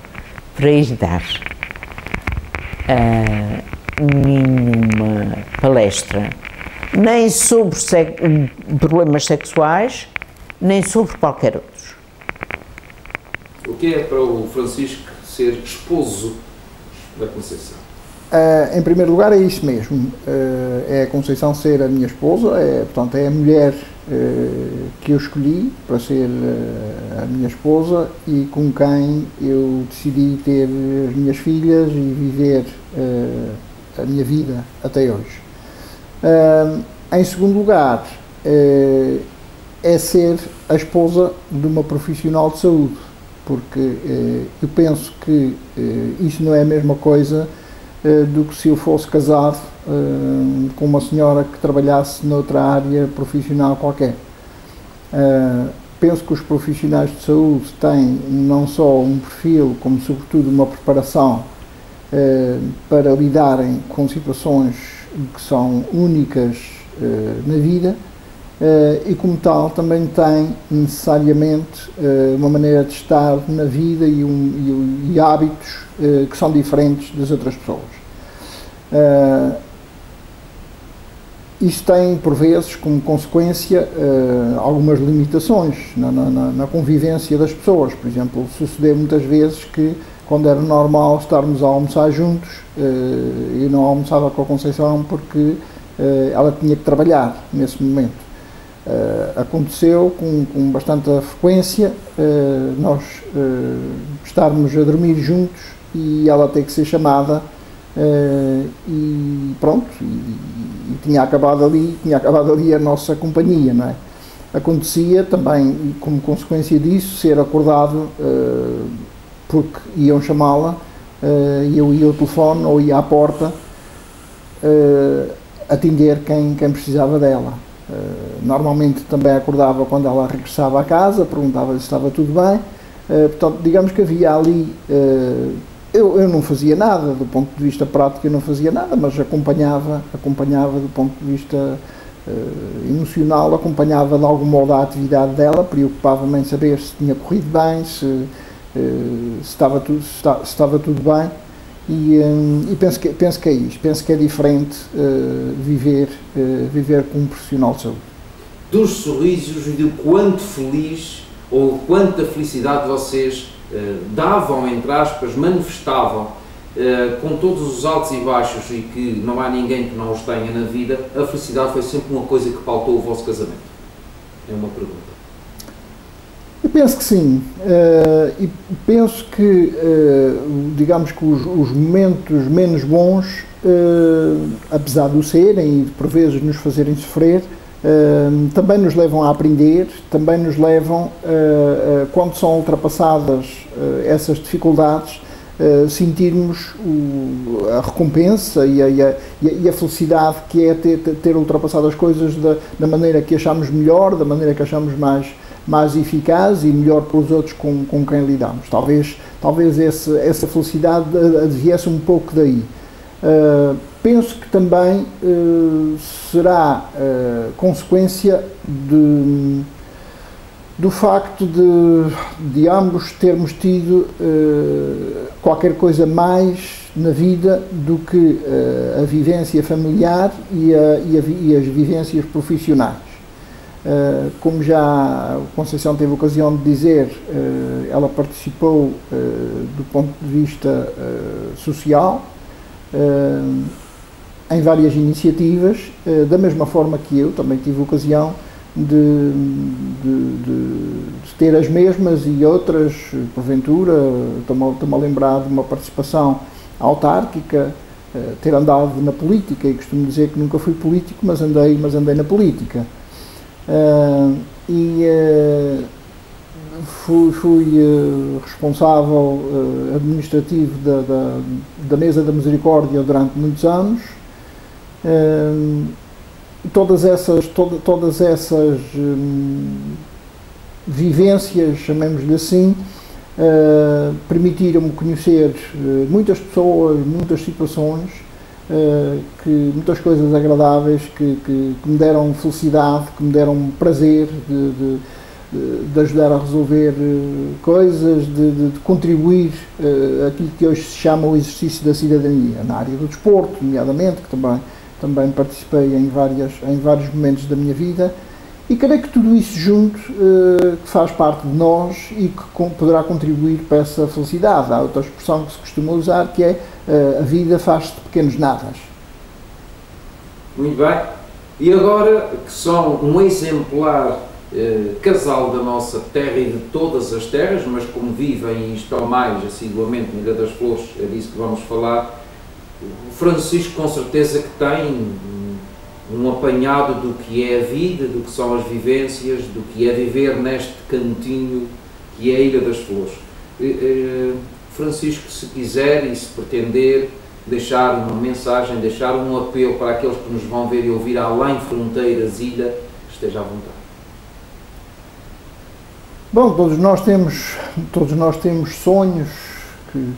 para ir dar nenhuma palestra, nem sobre problemas sexuais, nem sobre qualquer outro. O que é para o Francisco ser esposo da Conceição? Em primeiro lugar é isso mesmo, é a Conceição ser a minha esposa, portanto é a mulher que eu escolhi para ser a minha esposa e com quem eu decidi ter as minhas filhas e viver a minha vida até hoje. Em segundo lugar, é ser a esposa de uma profissional de saúde, porque eu penso que isso não é a mesma coisa do que se eu fosse casado com uma senhora que trabalhasse noutra área profissional qualquer. Penso que os profissionais de saúde têm não só um perfil, como sobretudo uma preparação para lidarem com situações que são únicas na vida e como tal também têm necessariamente uma maneira de estar na vida e hábitos que são diferentes das outras pessoas. Isso tem, por vezes, como consequência, algumas limitações na convivência das pessoas. Por exemplo, sucedeu muitas vezes que, quando era normal estarmos a almoçar juntos, eu não almoçava com a Conceição porque ela tinha que trabalhar nesse momento. Aconteceu com bastante frequência nós estarmos a dormir juntos e ela ter que ser chamada e pronto, e tinha acabado ali a nossa companhia, não é? Acontecia também, como consequência disso, ser acordado porque iam chamá-la e eu ia ao telefone ou ia à porta atender quem precisava dela. Normalmente também acordava quando ela regressava à casa, perguntava se estava tudo bem. Portanto, digamos que havia ali, eu não fazia nada, do ponto de vista prático eu não fazia nada, mas acompanhava do ponto de vista emocional, acompanhava de algum modo a atividade dela, preocupava-me em saber se tinha corrido bem, se estava tudo bem. E penso que é isto, penso que é diferente viver com um profissional de saúde. Dos sorrisos e do quanto feliz ou quanta felicidade vocês davam, entre aspas, manifestavam, com todos os altos e baixos e que não há ninguém que não os tenha na vida, a felicidade foi sempre uma coisa que pautou o vosso casamento? É uma pergunta. Eu penso que sim, e penso que, digamos que os momentos menos bons, apesar de o serem e por vezes nos fazerem sofrer, também nos levam a aprender, também nos levam, quando são ultrapassadas essas dificuldades, sentirmos a recompensa e a felicidade que é ter ultrapassado as coisas da maneira que achamos melhor, da maneira que achamos mais eficaz e melhor para os outros com quem lidamos. Talvez essa felicidade adviesse um pouco daí. Penso que também será consequência do facto de ambos termos tido qualquer coisa mais na vida do que a vivência familiar e as vivências profissionais. Como já Conceição teve ocasião de dizer, ela participou do ponto de vista social em várias iniciativas, da mesma forma que eu também tive ocasião de ter as mesmas e outras, porventura. Estou-me a lembrar de uma participação autárquica, ter andado na política, e costumo dizer que nunca fui político, mas andei na política. Fui responsável administrativo da Mesa da Misericórdia durante muitos anos. Todas essas vivências, chamemos-lhe assim, permitiram-me conhecer muitas pessoas, muitas situações, muitas coisas agradáveis que me deram felicidade, que me deram prazer de ajudar a resolver coisas, de contribuir aquilo que hoje se chama o exercício da cidadania, na área do desporto, nomeadamente, que também participei em vários momentos da minha vida, e creio que tudo isso junto faz parte de nós e que poderá contribuir para essa felicidade. Há outra expressão que se costuma usar, que é a vida faz-se de pequenos nadas. Muito bem. E agora que são um exemplar casal da nossa terra e de todas as terras, mas como vivem e estão mais assiduamente na Ilha das Flores, é disso que vamos falar, o Francisco com certeza que tem um apanhado do que é a vida, do que são as vivências, do que é viver neste cantinho que é a Ilha das Flores. Francisco, se quiser e se pretender deixar uma mensagem, deixar um apelo para aqueles que nos vão ver e ouvir além fronteiras, ilha, esteja à vontade. Bom, todos nós temos sonhos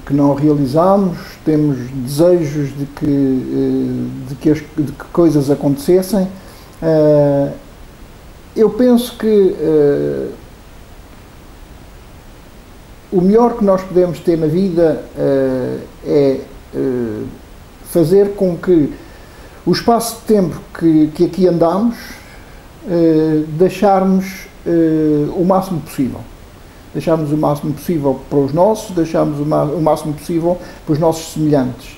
que não realizamos, temos desejos de que coisas acontecessem. Eu penso que o melhor que nós podemos ter na vida é fazer com que o espaço de tempo que aqui andamos, deixarmos o máximo possível. Deixarmos o máximo possível para os nossos, deixarmos o máximo possível para os nossos semelhantes.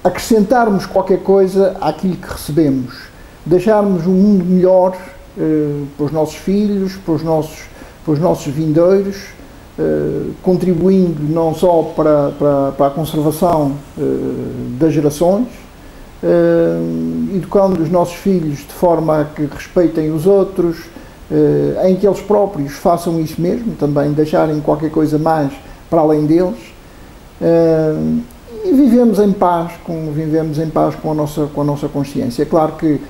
Acrescentarmos qualquer coisa àquilo que recebemos. Deixarmos um mundo melhor para os nossos filhos, para os nossos vindouros, contribuindo não só para a conservação das gerações, educando os nossos filhos de forma a que respeitem os outros, em que eles próprios façam isso mesmo, também deixarem qualquer coisa mais para além deles, e vivemos em paz com a nossa consciência. É claro que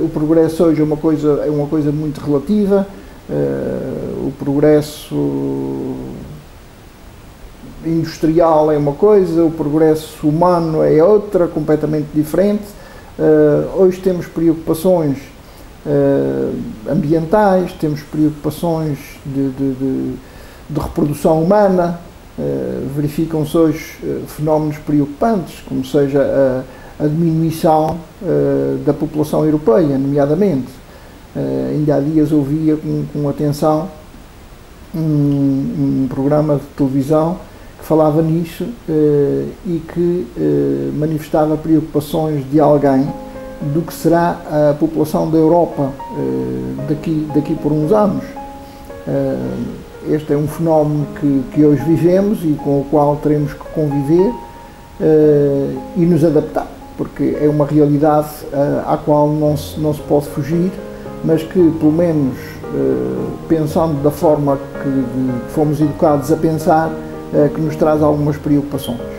o progresso hoje é uma coisa muito relativa. O progresso industrial é uma coisa, o progresso humano é outra, completamente diferente. Hoje temos preocupações ambientais, temos preocupações de reprodução humana, verificam-se hoje fenómenos preocupantes, como seja a diminuição da população europeia, nomeadamente. Ainda há dias ouvia com atenção um programa de televisão que falava nisso e que manifestava preocupações de alguém do que será a população da Europa daqui por uns anos. Este é um fenómeno que hoje vivemos e com o qual teremos que conviver e nos adaptar, porque é uma realidade à qual não se pode fugir, mas que, pelo menos, pensando da forma que fomos educados a pensar, que nos traz algumas preocupações.